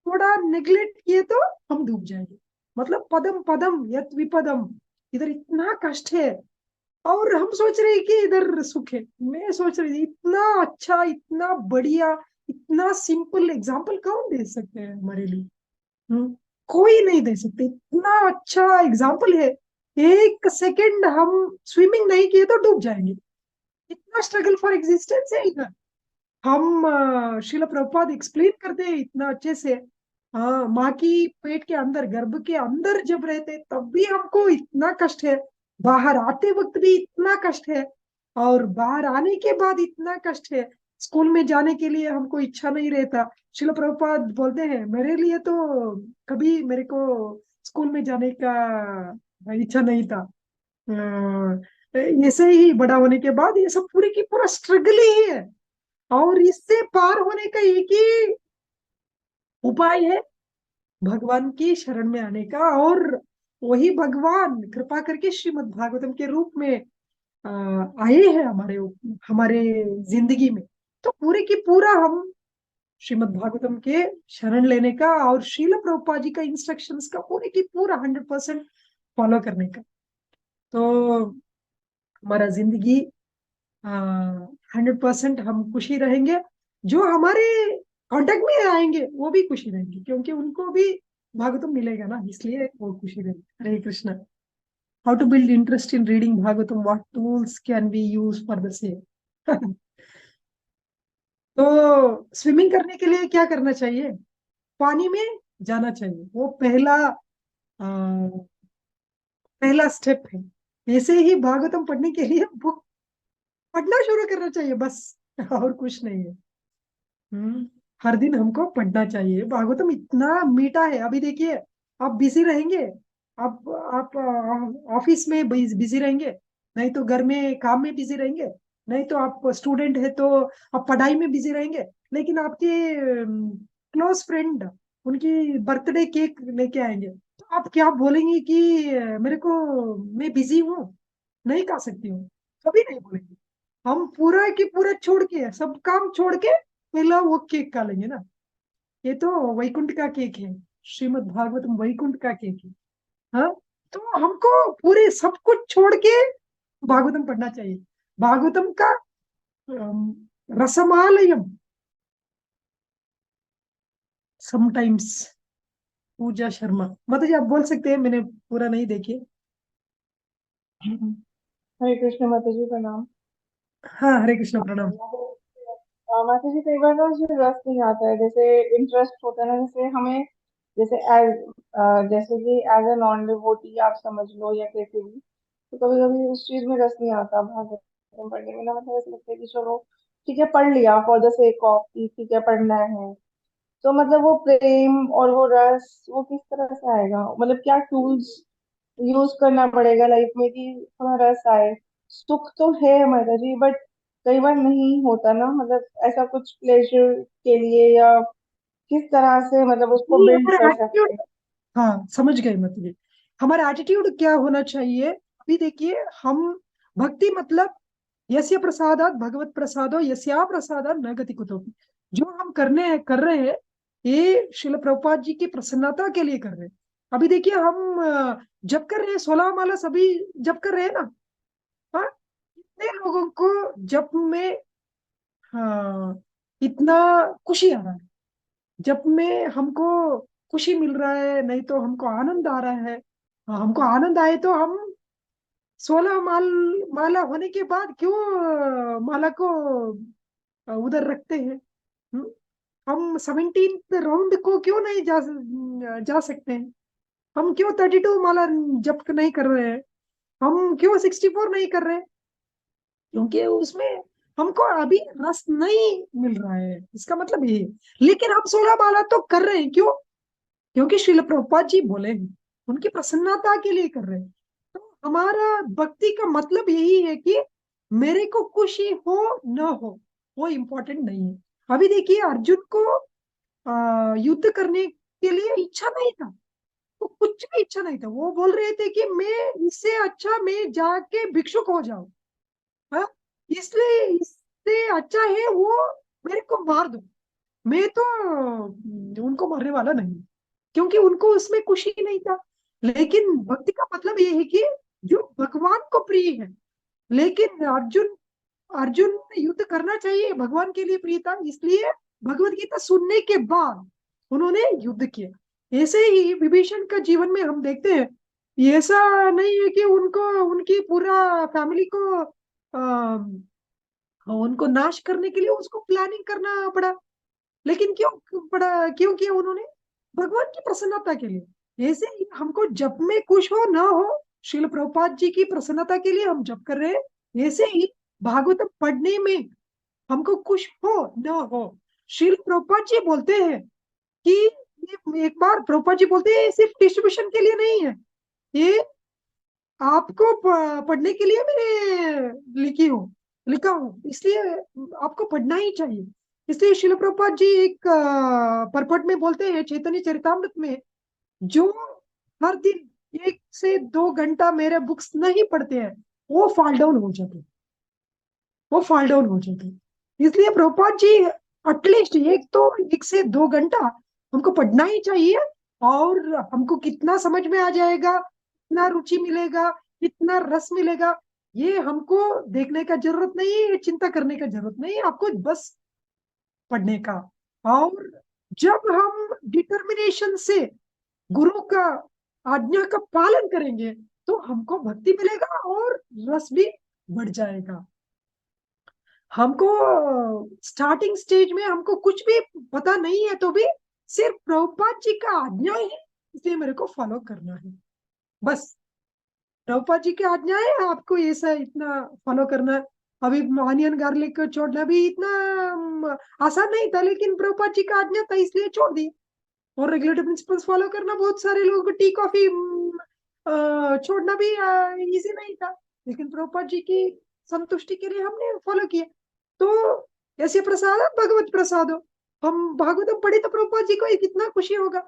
S2: थोड़ा नेग्लेक्ट किए तो हम डूब जाएंगे। मतलब पदम पदम यत विपदम, इधर इतना कष्ट है और हम सोच रहे हैं कि इधर सुख है। मैं सोच रही थी, इतना अच्छा, इतना बढ़िया, इतना सिंपल एग्जाम्पल कौन दे सकते हैं हमारे लिए? कोई नहीं दे सकते, इतना अच्छा एग्जाम्पल है एक सेकंड हम स्विमिंग नहीं किए तो डूब जाएंगे। इतना स्ट्रगल फॉर एग्जिस्टेंस है इधर। हम शिल प्रभुपाद एक्सप्लेन करते हैं इतना अच्छे से। हाँ, माँ की पेट के अंदर, गर्भ के अंदर जब रहते तब भी हमको इतना कष्ट है, बाहर आते वक्त भी इतना कष्ट है, और बाहर आने के बाद इतना कष्ट है। स्कूल में जाने के लिए हमको इच्छा नहीं रहता। शिल प्रभुपाद बोलते हैं मेरे लिए तो कभी मेरे को स्कूल में जाने का इच्छा नहीं था। ऐसे ही बड़ा होने के बाद ये सब पूरी की पूरा स्ट्रगल ही है, और इससे पार होने का एक ही उपाय है, भगवान की शरण में आने का। और वही भगवान कृपा करके श्रीमद् भागवतम के रूप में आए हैं हमारे जिंदगी में। तो पूरे की पूरा हम श्रीमद् भागवतम के शरण लेने का और श्रील प्रभुपाद जी का इंस्ट्रक्शंस का पूरे की पूरा 100% फॉलो करने का, तो हमारा जिंदगी 100% हम खुशी रहेंगे। जो हमारे कांटेक्ट में आएंगे वो भी खुशी रहेंगे, क्योंकि उनको भी भागवतम मिलेगा ना, इसलिए वो खुशी रहेंगे। Hare Krishna. How to build interest in reading Bhagavatam, what tools can be use for the same. तो स्विमिंग करने के लिए क्या करना चाहिए? पानी में जाना चाहिए, वो पहला स्टेप है। ऐसे ही भागवतम पढ़ने के लिए बुक पढ़ना शुरू करना चाहिए बस, और कुछ नहीं है। हर दिन हमको पढ़ना चाहिए। भागवतम इतना मीठा है। अभी देखिए, आप बिजी रहेंगे, आप ऑफिस में बिजी रहेंगे, नहीं तो घर में काम में बिजी रहेंगे, नहीं तो आप स्टूडेंट है तो आप पढ़ाई में बिजी रहेंगे। लेकिन आपके क्लोज फ्रेंड उनकी बर्थडे केक लेके आएंगे, तो आप क्या बोलेंगे कि मेरे को, मैं बिजी हूँ, नहीं खा सकती हूँ? कभी नहीं बोलेंगे। हम पूरा की पूरा छोड़ के, सब काम छोड़ के पहला वो केक खा लेंगे ना। ये तो वैकुंठ का केक है, श्रीमद् भागवतम वैकुंठ का केक है। हाँ, तो हमको पूरे सब कुछ छोड़ के भागवतम पढ़ना चाहिए। भागवतम का रसमालयम समटाइम्स। पूजा शर्मा, मतलब आप बोल सकते हैं, मैंने पूरा नहीं देखी।
S7: हरे कृष्ण माता जी, प्रणाम।
S2: हाँ, हरे कृष्ण, प्रणाम।
S7: माता जी, कई बार ना मुझे रस नहीं आता है, जैसे इंटरेस्ट होता है ना, जैसे हमें, जैसे जैसे कि एज ए नॉन डिवोटी आप समझ लो या कैसे भी, तो कभी कभी उस चीज में रस नहीं आता भागवत पढ़ने में ना। मतलब ऐसा लगता है कि चलो ठीक है, पढ़ लिया फॉर द सेक ऑफ, ठीक है पढ़ना है। तो मतलब वो प्रेम और वो रस वो किस तरह से आएगा? मतलब क्या टूल्स यूज करना पड़ेगा लाइफ में कि थोड़ा रस आए? सुख तो है माता जी, बट कई बार नहीं होता ना, मतलब ऐसा कुछ प्लेजर के लिए, या किस तरह से मतलब उसको
S2: ये
S7: बिल्ड
S2: हमारा
S7: कर सकते
S2: एटीट्यूड,
S7: हैं?
S2: हाँ समझ गए, मतलब हमारा एटीट्यूड क्या होना चाहिए। अभी देखिए, हम भक्ति मतलब यस्य प्रसादात भगवत प्रसादो यस्या प्रसादात न गति कुतोपि। जो हम कर रहे हैं, ये शिल प्रभुपाद जी की प्रसन्नता के लिए कर रहे हैं। अभी देखिए, हम जप कर रहे हैं, 16 माला सभी जप कर रहे हैं ना। हाँ, कितने लोगों को जप में, हाँ, इतना खुशी आ रहा है। जब में हमको खुशी मिल रहा है, नहीं तो हमको आनंद आ रहा है। हाँ, हमको आनंद आए तो हम 16 माला होने के बाद क्यों माला को उधर रखते हैं। हम्म? हम 17th राउंड को क्यों नहीं जा सकते हैं? हम क्यों 32 माला जप नहीं कर रहे हैं? हम क्यों 64 नहीं कर रहे हैं? क्योंकि उसमें हमको अभी रस नहीं मिल रहा है, इसका मतलब ये है। लेकिन हम 16 माला तो कर रहे हैं, क्यों? क्योंकि श्रील प्रभुपाद जी बोले हैं, उनकी प्रसन्नता के लिए कर रहे हैं। तो हमारा भक्ति का मतलब यही है कि मेरे को खुशी हो न हो, वो इम्पोर्टेंट नहीं है। अभी देखिए, अर्जुन को युद्ध करने के लिए इच्छा नहीं था, तो कुछ भी इच्छा नहीं था। वो बोल रहे थे कि मैं इससे अच्छा मैं जाके भिक्षुक हो जाऊं। हाँ, इसलिए इससे अच्छा है वो मेरे को मार दो, मैं तो उनको मारने वाला नहीं, क्योंकि उनको उसमें खुशी नहीं था। लेकिन भक्ति का मतलब ये है कि जो भगवान को प्रिय है। लेकिन अर्जुन अर्जुन ने युद्ध करना चाहिए, भगवान के लिए प्रिय था, इसलिए भगवत गीता सुनने के बाद उन्होंने युद्ध किया। ऐसे ही विभीषण का जीवन में हम देखते हैं, ऐसा नहीं है कि उनको उनकी पूरा फैमिली को उनको नाश करने के लिए उसको प्लानिंग करना पड़ा। लेकिन क्यों पड़ा, क्यों किया उन्होंने? भगवान की प्रसन्नता के लिए। ऐसे ही हमको जप में कुछ हो ना हो, श्रील प्रभुपाद जी की प्रसन्नता के लिए हम जप कर रहे हैं। ऐसे ही भागवतम पढ़ने में हमको कुछ हो ना हो, श्रील प्रभुपाद जी बोलते हैं कि ये, एक बार प्रभुपाद जी बोलते हैं सिर्फ डिस्ट्रीब्यूशन के लिए नहीं है, ये आपको पढ़ने के लिए मैंने लिखा हूँ, इसलिए आपको पढ़ना ही चाहिए। इसलिए शिल प्रभुपाद जी एक परपट में बोलते हैं चैतन्य चरितामृत में, जो हर दिन 1 से 2 घंटा मेरे बुक्स नहीं पढ़ते हैं वो फॉल डाउन हो जाते, वो फॉल डाउन हो जाते। इसलिए प्रभुपाद जी एटलीस्ट 1 से 2 घंटा हमको पढ़ना ही चाहिए। और हमको कितना समझ में आ जाएगा, कितना रुचि मिलेगा, कितना रस मिलेगा, ये हमको देखने का जरूरत नहीं है, चिंता करने का जरूरत नहीं है, आपको बस पढ़ने का। और जब हम डिटर्मिनेशन से गुरु का आज्ञा का पालन करेंगे तो हमको भक्ति मिलेगा और रस भी बढ़ जाएगा। हमको स्टार्टिंग स्टेज में हमको कुछ भी पता नहीं है तो भी सिर्फ प्रभुपाद जी का आज्ञा है, इसलिए मेरे को फॉलो करना है बस। प्रभुपाद जी की आज्ञा है, आपको ऐसा इतना फॉलो करना है। अभी ऑनियन गार्लिक छोड़ना भी इतना आसान नहीं था, लेकिन प्रभुपाद जी का आज्ञा था इसलिए छोड़ दी। और रेगुलेटरी प्रिंसिपल्स फॉलो करना बहुत सारे लोगों को टी कॉफी छोड़ना भी इजी नहीं था, लेकिन प्रभुपाद जी की संतुष्टि के लिए हमने फॉलो किया। तो ऐसे प्रसाद भगवत प्रसाद हो, हम भागवतम पढ़े तो प्रभुपाद जी को कितना खुशी होगा,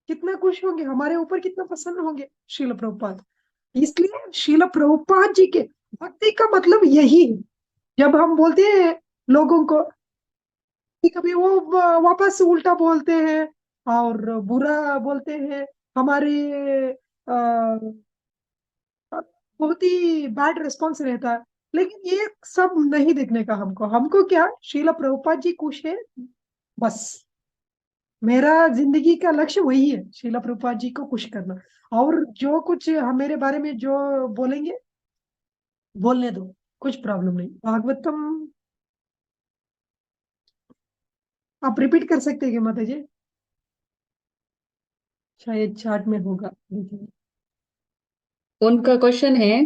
S2: कितना खुश होंगे, हमारे ऊपर कितना प्रसन्न होंगे श्रील प्रभुपाद। इसलिए श्रील प्रभुपाद जी के भक्ति का मतलब यही है। जब हम बोलते हैं लोगों को, कभी वो वापस उल्टा बोलते हैं और बुरा बोलते हैं, हमारे बहुत ही बैड रिस्पॉन्स रहता है। लेकिन ये सब नहीं देखने का हमको, हमको क्या श्रील प्रभुपाद जी खुश है बस। मेरा जिंदगी का लक्ष्य वही है, श्रील प्रभुपाद जी को खुश करना। और जो कुछ हम मेरे बारे में जो बोलेंगे बोलने दो, कुछ प्रॉब्लम नहीं। भागवतम आप रिपीट कर सकते हैं क्या माता जी? शायद चार्ट में होगा, देखिए।
S8: उनका क्वेश्चन है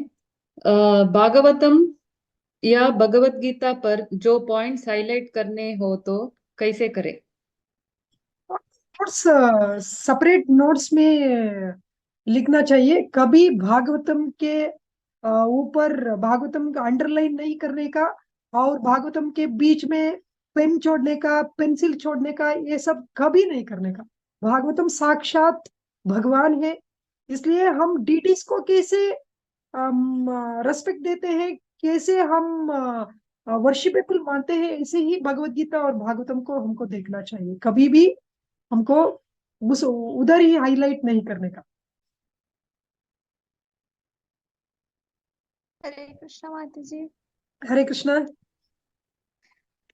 S8: भागवतम या भगवत गीता पर जो पॉइंट्स हाईलाइट करने हो तो कैसे करें?
S2: नोट्स, सेपरेट नोट्स में लिखना चाहिए। कभी भागवतम के ऊपर भागवतम का अंडरलाइन नहीं करने का, और भागवतम के बीच में पेन छोड़ने का, पेंसिल छोड़ने का, ये सब कभी नहीं करने का। भागवतम साक्षात भगवान है, इसलिए हम डीटीज को कैसे रेस्पेक्ट देते हैं, कैसे हम वर्शिपेबल मानते हैं, ऐसे ही भगवत गीता और भागवतम को हमको देखना चाहिए। कभी भी हमको उस उधर ही हाईलाइट नहीं करने का।
S9: हरे कृष्णा माता जी।
S2: हरे कृष्णा।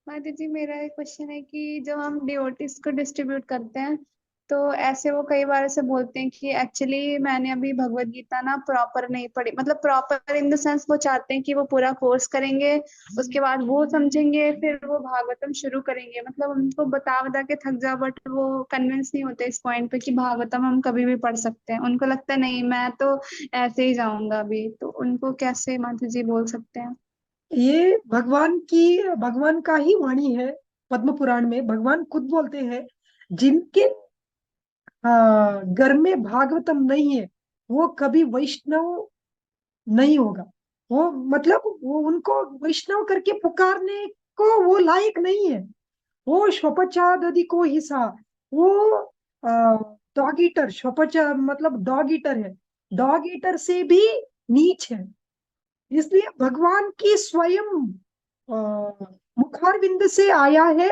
S9: माता जी मेरा एक क्वेश्चन है कि जब हम डिवोटीज को डिस्ट्रीब्यूट करते हैं तो ऐसे वो कई बार ऐसे बोलते हैं कि एक्चुअली मैंने अभी भगवत गीता ना प्रॉपर नहीं पढ़ी, मतलब प्रॉपर इन द सेंस वो चाहते हैं कि वो पूरा कोर्स करेंगे, उसके बाद वो समझेंगे, फिर वो भागवतम शुरू करेंगे। मतलब उनको बता के थक जा, बट वो कन्विंस नहीं होते इस पॉइंट पे कि भागवतम हम कभी भी पढ़ सकते हैं। उनको लगता है नहीं मैं तो ऐसे ही जाऊंगा अभी। तो उनको कैसे माता जी बोल सकते हैं?
S2: ये भगवान का ही वाणी है। पद्म पुराण में भगवान खुद बोलते हैं, जिनके घर में भागवतम नहीं है वो कभी वैष्णव नहीं होगा। वो मतलब वो उनको वैष्णव करके पुकारने को वो लायक नहीं है। वो स्वपचादि को ही सा, वो डॉग ईटर, स्वपचा मतलब डॉग ईटर है, डॉग ईटर से भी नीच है। इसलिए भगवान की स्वयं मुखारविंद से आया है।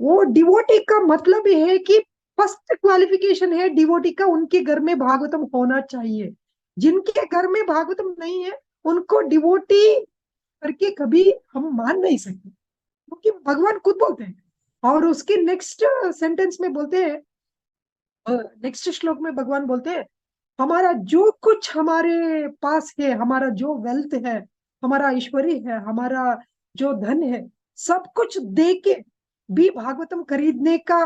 S2: वो डिवोटी का मतलब है कि फर्स्ट क्वालिफिकेशन है डिवोटी का, उनके घर में भागवतम होना चाहिए। जिनके घर में भागवतम नहीं है उनको डिवोटी करके कभी हम मान नहीं सकते, क्योंकि भगवान खुद बोलते हैं। और उसके नेक्स्ट सेंटेंस में बोलते हैं, नेक्स्ट श्लोक में भगवान बोलते हैं, हमारा जो कुछ हमारे पास है, हमारा जो वेल्थ है, हमारा ऐश्वर्य है, हमारा जो धन है, सब कुछ दे के भी भागवतम खरीदने का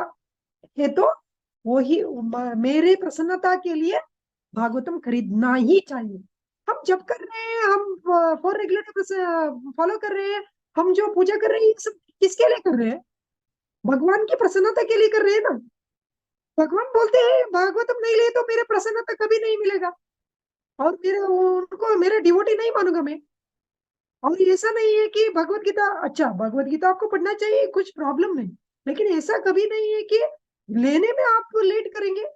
S2: है तो वही मेरे प्रसन्नता के लिए भागवतम खरीदना ही चाहिए। हम जब कर रहे हैं, हम फॉर रेगुलेटर फॉलो कर रहे हैं, हम जो पूजा कर रहे हैं, ये सब किसके लिए कर रहे हैं? भगवान की प्रसन्नता के लिए कर रहे हैं ना। भगवान बोलते हैं भागवतम नहीं ले तो मेरे प्रसन्नता कभी नहीं मिलेगा, और मेरे उनको मेरे डिवोटी नहीं मानूंगा मैं। और ऐसा नहीं है कि भगवत गीता, अच्छा भगवत गीता आपको पढ़ना चाहिए, कुछ प्रॉब्लम नहीं, लेकिन ऐसा कभी नहीं है कि लेने में आप लेट करेंगे।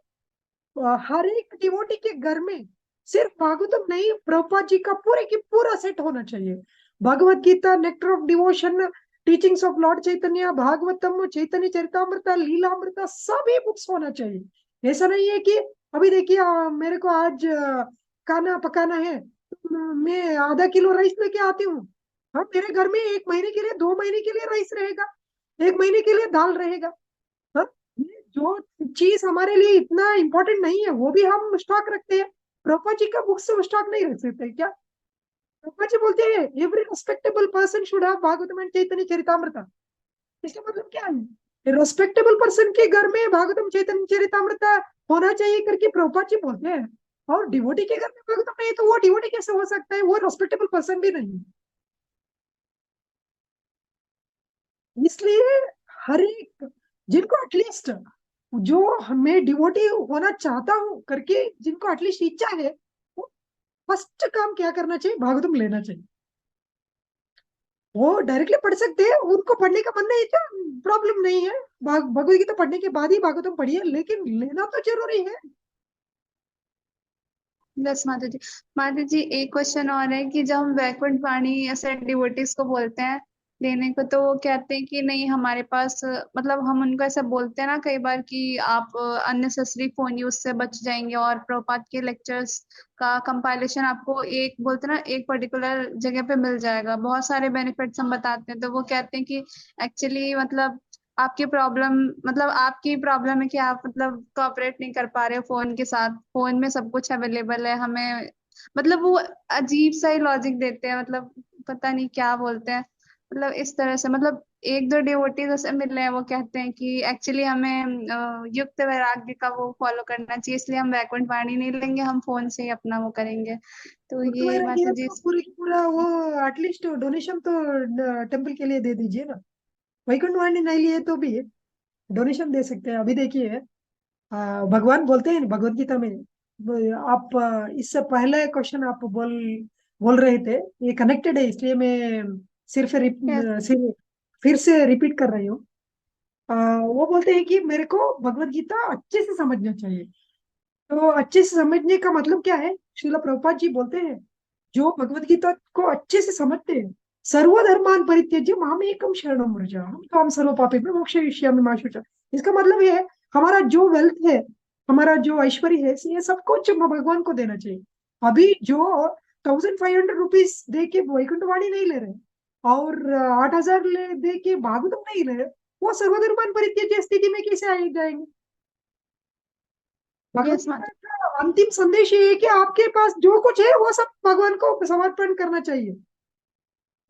S2: हर एक डिवोटी के घर में सिर्फ भागवतम नहीं, प्रभुपाद जी का पूरे की पूरा सेट होना चाहिए। Bhagavad Gita, nectar of devotion, teachings of Lord Chaitanya, Bhagavatam, Chaitanya Charitamrita, Lilamrita, सभी बुक्स होना चाहिए। ऐसा नहीं है कि अभी देखिए मेरे को आज खाना पकाना है, तो मैं आधा किलो राइस लेके आती हूँ। हाँ, मेरे घर में 1 महीने के लिए, 2 महीने के लिए राइस रहेगा, 1 महीने के लिए दाल रहेगा। हाँ, ये जो चीज हमारे लिए इतना इम्पोर्टेंट नहीं है वो भी हम स्टॉक रखते हैं। प्रभुपाद जी का बुक से स्टॉक नहीं रख सकते क्या? प्रभुपाद जी बोलते हैं every respectable person should have Bhagavatam and Chaitanya Charitamrita. इसका मतलब क्या है? रिस्पेक्टेबल पर्सन के घर में भागवतम चैतन्य चरितामृता होना चाहिए करके प्रभुपाद जी बोलते हैं, और डिवोटी के घर में भागवतम नहीं तो वो डिवोटी कैसे हो सकता है? वो रिस्पेक्टेबल पर्सन भी नहीं है। इसलिए हर एक जिनको एटलीस्ट, जो मैं डिवोटी होना चाहता हूँ करके जिनको एटलीस्ट इच्छा है, वो फर्स्ट काम क्या करना चाहिए? भागवतम लेना चाहिए। वो डायरेक्टली पढ़ सकते हैं, उनको पढ़ने का मन नहीं तो प्रॉब्लम नहीं है, भगवत गीता पढ़ने के बाद ही भागवतम पढ़िए, लेकिन लेना तो जरूरी है।
S9: बस माता जी एक क्वेश्चन और है कि जब हम वैकुंठ वाणी ऐसे डिवोटीज को बोलते हैं लेने को, तो वो कहते हैं कि नहीं हमारे पास, मतलब हम उनको ऐसा बोलते हैं ना कई बार कि आप अननेसेसरी फोन यूज से बच जाएंगे, और प्रभुपाद के लेक्चर्स का कंपाइलेशन आपको एक बोलते हैं ना एक पर्टिकुलर जगह पे मिल जाएगा, बहुत सारे बेनिफिट्स हम बताते हैं। तो वो कहते हैं कि एक्चुअली मतलब आपकी प्रॉब्लम, मतलब आपकी प्रॉब्लम है कि आप मतलब कोऑपरेट नहीं कर पा रहे हो फोन के साथ, फोन में सब कुछ अवेलेबल है हमें, मतलब वो अजीब सा ही लॉजिक देते हैं, मतलब पता नहीं क्या बोलते हैं, मतलब इस तरह से, मतलब एक दो डिवोटीज ऐसे मिले हैं वो कहते हैं कि एक्चुअली हमें युक्त वैराग्य का वो फॉलो करना चाहिए, इसलिए हम वैकुंठ वाणी नहीं लेंगे, हम फोन से ही अपना वो करेंगे। तो
S2: गुरुद्वारा
S9: ये
S2: वगैरह
S9: माता
S2: है
S9: जी।
S2: तो पूरे की पूरा वो एटलीस्ट डोनेशन तो टेम्पल के लिए दे दीजिए ना। वैकुंठ वाणी नहीं लिए तो भी डोनेशन दे सकते हैं। अभी देखिए भगवान बोलते हैं भगवत गीता में, आप इससे पहले क्वेश्चन आप बोल रहे थे, ये कनेक्टेड है इसलिए मैं सिर्फ
S9: Yes.
S2: सिर्फ फिर से रिपीट कर रही हूँ। वो बोलते हैं कि मेरे को भगवत गीता अच्छे से समझना चाहिए। तो अच्छे से समझने का मतलब क्या है? श्रील प्रभुपाद जी बोलते हैं जो भगवत गीता को अच्छे से समझते हैं, सर्वधर्मान परित्यज्य माम एकम शरणम व्रज हम तो हम सर्व पापेभ्यो मोक्षयिष्यामि मा शुचः। इसका मतलब ये है हमारा जो वेल्थ है, हमारा जो ऐश्वर्य है, ये सब कुछ भगवान को देना चाहिए। अभी जो 1500 रुपीज दे के वैकुंठ वाणी नहीं ले रहे, और 8000 दे के भागवतम नहीं ले रहे, वो सर्वधर्मान परित्यज्य स्थिति में कैसे आ जाएंगे? भगवत
S9: Yes,
S2: गीता
S9: माता।
S2: का अंतिम संदेश ये है कि आपके पास जो कुछ है वो सब भगवान को समर्पण करना चाहिए।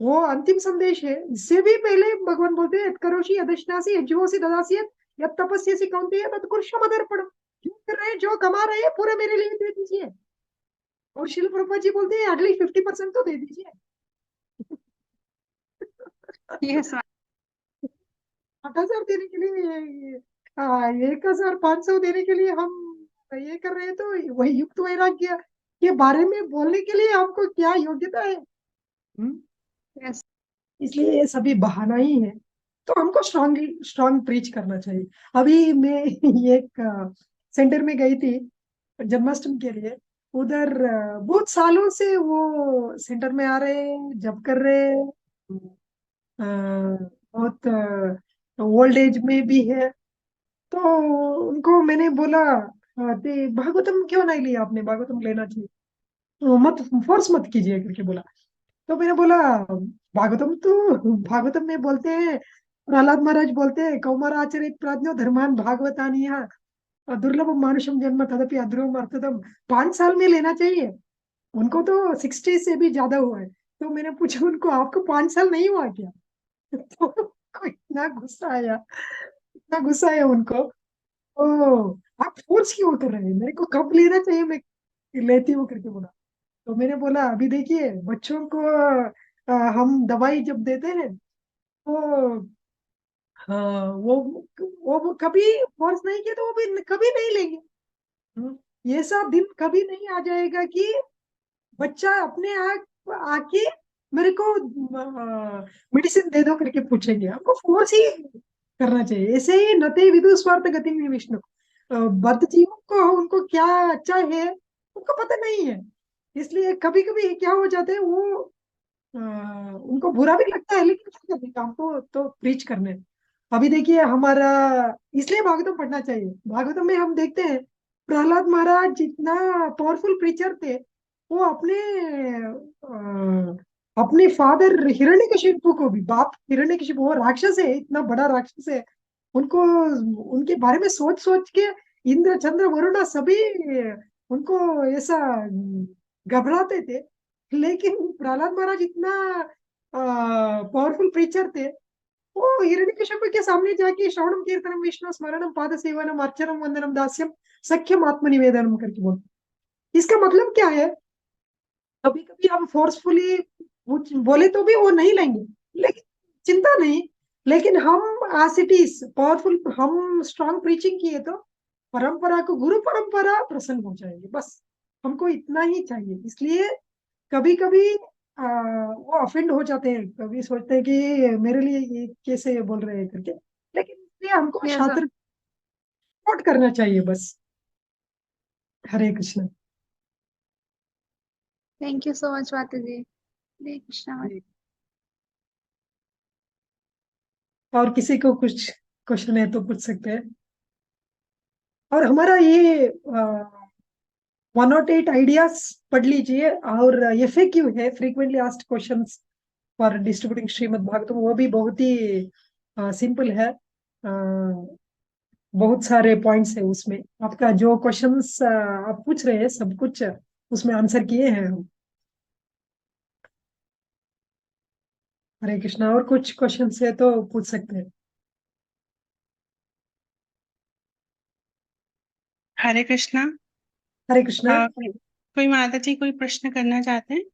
S2: वो अंतिम संदेश है। इससे भी पहले भगवान बोलते हैं यत्करोषि यदश्नासि यज्जुहोषि ददासि यत् तपस्यसि कौन्तेय तत्कुरुष्व मदर्पणम्। जो कर रहे हैं, जो कमा रहे हैं, पूरे मेरे लिए दे दीजिए। और शिल प्रभुपाद जी बोलते हैं एटलीस्ट 50% तो दे दीजिए।
S9: Yes,
S2: 8000 देने के लिए, 1500 देने के लिए हम ये कर रहे हैं, तो वही युक्त वैराग्य के बारे में बोलने के लिए हमको क्या योग्यता है?
S9: yes.
S2: इसलिए ये सभी बहाना ही है। तो हमको स्ट्रांग प्रीच करना चाहिए। अभी मैं एक सेंटर में गई थी जन्माष्टमी के लिए। उधर बहुत सालों से वो सेंटर में आ रहे हैं, जब कर रहे हैं, बहुत ओल्ड एज में भी है। तो उनको मैंने बोला ते भागवतम क्यों नहीं लिया आपने? भागवतम लेना चाहिए, तो मत फोर्स मत कीजिए करके बोला। तो मैंने बोला भागवतम में बोलते हैं, प्रहलाद महाराज बोलते हैं कौमार आचरित प्राज्ञो धर्मान भागवतानी दुर्लभम मानुषम जन्म तदपि अध्रुवम अर्थतम 5 साल में लेना चाहिए। उनको तो 60 से भी ज्यादा हुआ है। तो मैंने पूछा उनको, आपको 5 साल नहीं हुआ क्या? तो उनको इतना गुस्सा आया, इतना गुस्सा आया उनको। ओ, आप फोर्स क्यों कर रहे हैं, मेरे को कब लेना चाहिए, मैं लेती हूँ करके बोला। तो मैंने बोला, अभी देखिए बच्चों को हम दवाई जब देते हैं तो हाँ, वो कभी फोर्स नहीं किया तो वो भी कभी नहीं लेंगे। ये सब दिन कभी नहीं आ जाएगा कि बच्चा अपने आप आके मेरे को मेडिसिन दे दो करके पूछेंगे। हमको फोर्स ही करना चाहिए। ऐसे ही नते विदु स्वार्थ गति में विष्णु, बद्ध जीवों को उनको क्या अच्छा है उनको पता नहीं है। इसलिए कभी कभी क्या हो जाता है, वो उनको बुरा भी लगता है, लेकिन क्या करने का, हमको तो प्रीच करने हैं। अभी देखिए हमारा, इसलिए भागवतम पढ़ना चाहिए। भागवतम में हम देखते हैं प्रहलाद महाराज जितना पावरफुल प्रीचर थे, वो अपने फादर हिरण्यकशिपु को भी, बाप हिरण्यकशिपु वो राक्षस है, इतना बड़ा राक्षस है, उनको उनके बारे में सोच सोच के इंद्र चंद्र वरुणा सभी उनको ऐसा घबराते थे। लेकिन प्रहलाद महाराज इतना पावरफुल प्रीचर थे, वो हिरण्यकशिपु के सामने जाके श्रवणम कीर्तनम विष्णु स्मरणम पाद सेवनम अर्चनम वंदनम दास्यम सख्यम आत्मनिवेदनम करके बोलते। इसका मतलब क्या है, कभी कभी हम फोर्सफुली बोले तो भी वो नहीं लेंगे, लेकिन चिंता नहीं। लेकिन हम एज इट इज पावरफुल, हम स्ट्रांग प्रीचिंग किए तो परंपरा को, गुरु परंपरा प्रसन्न हो जाएगी। बस हमको इतना ही चाहिए। इसलिए कभी कभी वो ऑफेंड हो जाते हैं, कभी सोचते हैं कि मेरे लिए ये कैसे बोल रहे हैं करके, लेकिन इसलिए हमको
S9: यस
S2: छात्र सपोर्ट करना चाहिए बस। Hare Krishna.
S9: Thank you so much माता जी। हरे कृष्णा।
S2: और किसी को कुछ क्वेश्चन है तो पूछ सकते हैं। और हमारा ये 108 आइडियाज पढ़ लीजिए, और FAQ है, frequently asked questions for distributing Shrimad Bhagavatam, वो भी बहुत ही सिंपल है। बहुत सारे पॉइंट्स है उसमें। आपका जो क्वेश्चंस आप पूछ रहे हैं सब कुछ उसमें आंसर किए हैं हम। हरे कृष्णा। और कुछ क्वेश्चंस है तो पूछ सकते हैं।
S1: हरे कृष्णा।
S2: हरे कृष्णा।
S1: कोई माता जी कोई प्रश्न करना चाहते हैं?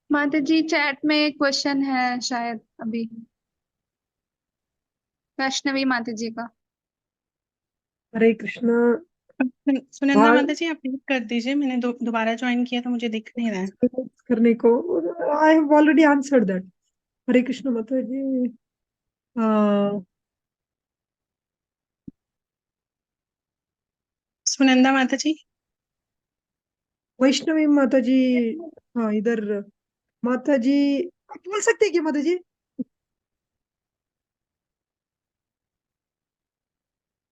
S9: माता जी चैट में एक क्वेश्चन है शायद अभी, वैष्णवी माता जी का।
S2: हरे कृष्णा।
S1: सुनंदा
S2: भाग
S1: माता जी आप रीड कर दीजिए, मैंने दोबारा ज्वाइन किया तो मुझे दिख नहीं रहा है।
S2: करने को, I have already answered that. Hare Krishna माता जी।
S1: सुनंदा माता जी।
S2: वैष्णवी माता जी। हाँ, इधर माता जी आप बोल सकते हैं क्या माता जी?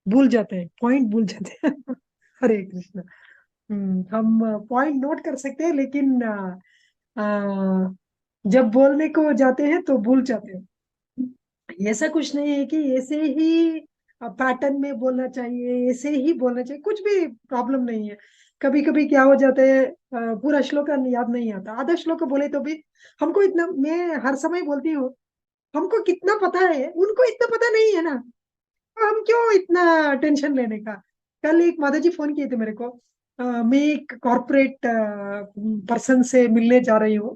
S2: भूल जाते हैं, पॉइंट भूल जाते हैं। हरे कृष्ण। हम पॉइंट नोट कर सकते हैं, लेकिन जब बोलने को जाते हैं तो भूल जाते हैं। ऐसा कुछ नहीं है कि ऐसे ही पैटर्न में बोलना चाहिए, ऐसे ही बोलना चाहिए, कुछ भी प्रॉब्लम नहीं है। कभी कभी क्या हो जाता है, पूरा श्लोक याद नहीं आता, आधा श्लोक बोले तो भी हमको इतना, मैं हर समय बोलती हूँ, हमको कितना पता है उनको इतना पता नहीं है ना, तो हम क्यों इतना टेंशन लेने का। कल एक माता जी फोन किए थे मेरे को, मैं एक कॉर्पोरेट पर्सन से मिलने जा रही हूँ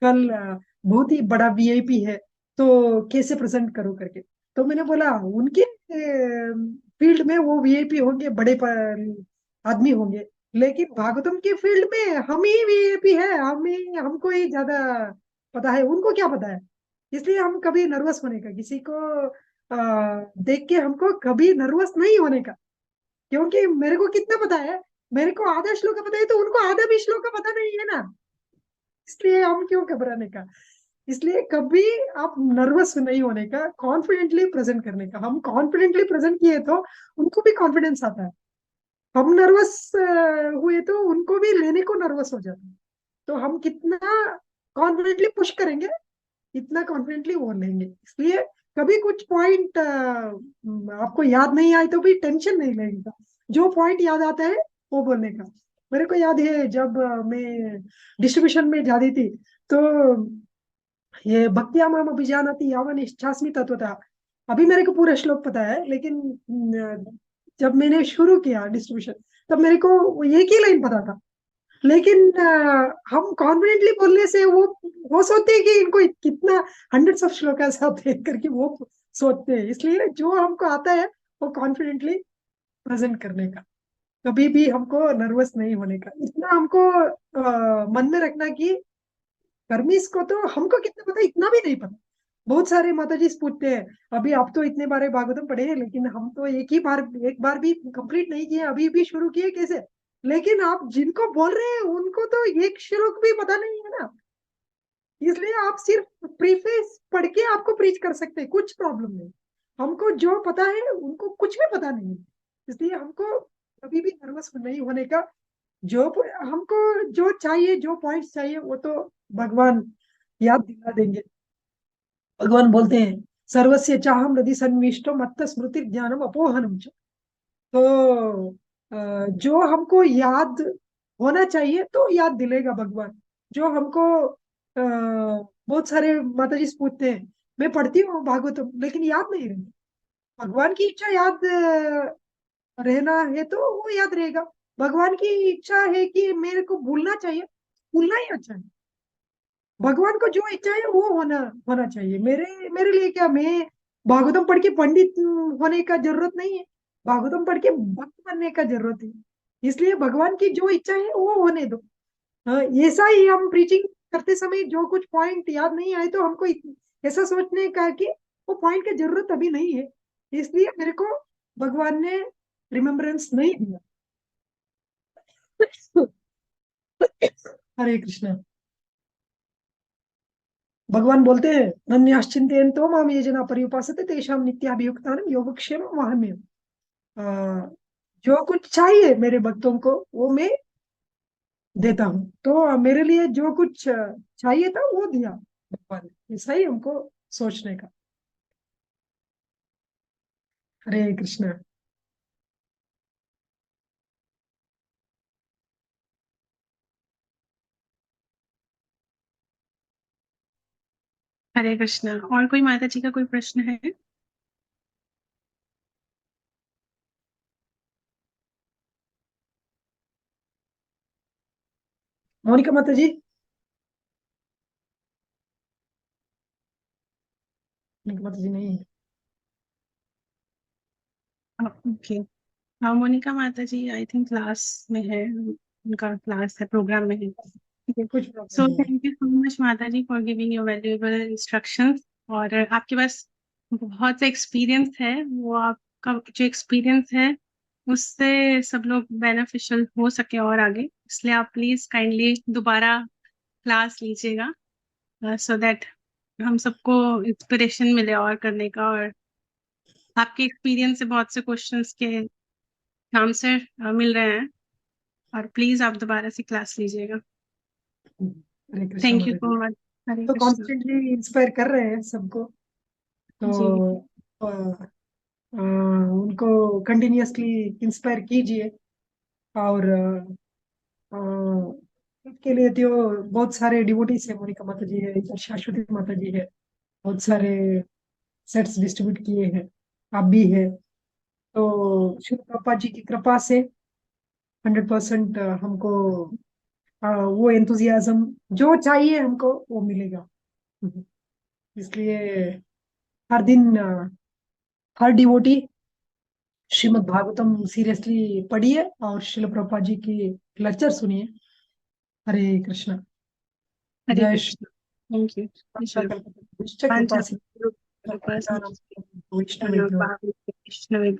S2: कल, बहुत ही बड़ा VIP है, तो कैसे प्रेजेंट करूँ करके। तो मैंने बोला उनके फील्ड में वो VIP होंगे, बड़े आदमी होंगे, लेकिन भागवतम के फील्ड में हम ही VIP है, हमको ही ज्यादा पता है, उनको क्या पता है। इसलिए हम कभी नर्वस होने का, किसी को देख के हमको कभी नर्वस नहीं होने का, क्योंकि मेरे को कितना पता है, मेरे को आधा श्लोक का पता है तो उनको आधा भी श्लोक का पता नहीं है ना, इसलिए हम क्यों घबराने का। इसलिए कभी आप नर्वस नहीं होने का, कॉन्फिडेंटली प्रेजेंट करने का। हम कॉन्फिडेंटली प्रेजेंट किए तो उनको भी कॉन्फिडेंस आता है, हम नर्वस हुए तो उनको भी लेने को नर्वस हो जाता है। तो हम कितना कॉन्फिडेंटली पुश करेंगे, इतना कॉन्फिडेंटली वो लेंगे। इसलिए कभी कुछ पॉइंट आपको याद नहीं आए तो भी टेंशन नहीं लगेगा, जो पॉइंट याद आता है वो बोलने का। मेरे को याद है जब मैं डिस्ट्रीब्यूशन में जाती थी, तो ये भक्त्यामाम अभिजानति यावन इच्छास्मि तत्वतः, अभी मेरे को पूरा श्लोक पता है, लेकिन जब मैंने शुरू किया डिस्ट्रीब्यूशन तब मेरे को एक ही लाइन पता था। लेकिन हम कॉन्फिडेंटली बोलने से वो सोचते हैं कि इनको कितना हंड्रेड्स ऑफ श्लोकास आते हैं करके वो सोचते हैं। इसलिए जो हमको आता है वो कॉन्फिडेंटली प्रेजेंट करने का, कभी भी हमको नर्वस नहीं होने का, इतना हमको मन में रखना कि परमीश को तो हमको कितना पता, इतना भी नहीं पता। बहुत सारे माताजी पूछते हैं, अभी आप तो इतने बारे भागवतम पढ़े हैं, लेकिन हम तो एक बार भी कंप्लीट नहीं किए, अभी भी शुरू किए कैसे? लेकिन आप जिनको बोल रहे हैं उनको तो एक श्लोक भी पता नहीं है ना, इसलिए आप सिर्फ प्रीफेस पढ़ के आपको प्रीच कर सकते हैं, कुछ प्रॉब्लम नहीं। हमको जो पता है उनको कुछ भी पता नहीं है, इसलिए हमको कभी भी नर्वस नहीं होने का। जो हमको जो चाहिए, जो पॉइंट्स चाहिए वो तो भगवान याद दिला देंगे। भगवान बोलते हैं सर्वस्य चाहम हृदि सन्निविष्टो मत्त स्मृति ज्ञानम अपोहनम च। तो जो हमको याद होना चाहिए तो याद दिलेगा भगवान। जो हमको बहुत सारे माताजी पूछते हैं, मैं पढ़ती हूँ भागवतम लेकिन याद नहीं रहती, भगवान की इच्छा याद रहना है तो वो याद रहेगा। भगवान की इच्छा है कि मेरे को भूलना चाहिए, भूलना ही अच्छा है। भगवान को जो इच्छा है वो होना होना चाहिए। मेरे मेरे लिए क्या, मैं भागवतम पढ़ के पंडित होने का जरूरत नहीं है, भागवतम पढ़ के भक्त बनने का जरूरत है। इसलिए भगवान की जो इच्छा है वो होने दो। ऐसा ही हम प्रीचिंग करते समय जो कुछ पॉइंट याद नहीं आए तो हमको ऐसा सोचने का कि वो पॉइंट की जरूरत अभी नहीं है, इसलिए मेरे को भगवान ने रिमेम्बरेंस नहीं दिया। हरे कृष्णा। भगवान बोलते हैं नन्याश्चिंतयन्तो माम ये जना पर्युपासते तेषां नित्याभियुक्तानां योगक्षेमं वहाम्यहम्। जो कुछ चाहिए मेरे भक्तों को वो मैं देता हूँ, तो मेरे लिए जो कुछ चाहिए था वो दिया भगवान ने। ऐसा ही हमको सोचने का। हरे कृष्णा।
S1: हरे कृष्णा। और कोई माता जी का कोई प्रश्न है?
S2: मोनिका माता जी। मोनिका माता जी नहीं है।
S1: ओके। हाँ, मोनिका माता जी आई थिंक क्लास में है, उनका क्लास है, प्रोग्राम में है।
S2: कुछ
S1: सो
S2: प्रॉब्लम नहीं है।
S1: थैंक यू सो मच माता जी for giving your valuable instructions. और आपके पास बहुत से एक्सपीरियंस है, वो आपका जो एक्सपीरियंस है उससे सब लोग बेनिफिशियल हो सके और आगे, इसलिए आप प्लीज काइंडली दोबारा क्लास लीजिएगा सो दैट हम सबको इंस्पिरेशन मिले और करने का। और आपके एक्सपीरियंस से बहुत से क्वेश्चंस के आंसर मिल रहे हैं, और प्लीज आप दोबारा से क्लास लीजिएगा।
S2: हरे कृष्णा
S1: थैंक यू
S2: माता जी।
S1: So much. हरे
S2: तो
S1: कृष्णा।
S2: कॉन्स्टेंटली इंस्पायर कर रहे हैं सबको,
S1: जी।
S2: तो उनको कंटिन्यूअसली इंस्पायर कीजिए। और इसके लिए तो बहुत सारे डिवोटीज है, मोनिका माता जी है, इधर शाश्वती माता जी है, बहुत सारे सेट्स डिस्ट्रीब्यूट किए हैं, आप भी है। तो शिव पापा जी की कृपा से 100% हमको वो एंथुजियाज्म जो चाहिए हमको वो मिलेगा। इसलिए हर दिन हर डिवोटी श्रीमद् भागवतम सीरियसली पढ़िए और शिल प्रभुपाद जी की लेक्चर सुनिए। हरे कृष्णा।
S1: हरे
S2: जय
S1: कृष्णा। Thank you.
S2: श्री कृपा से
S1: कृष्ण।
S2: वैष्णवेभ्यो।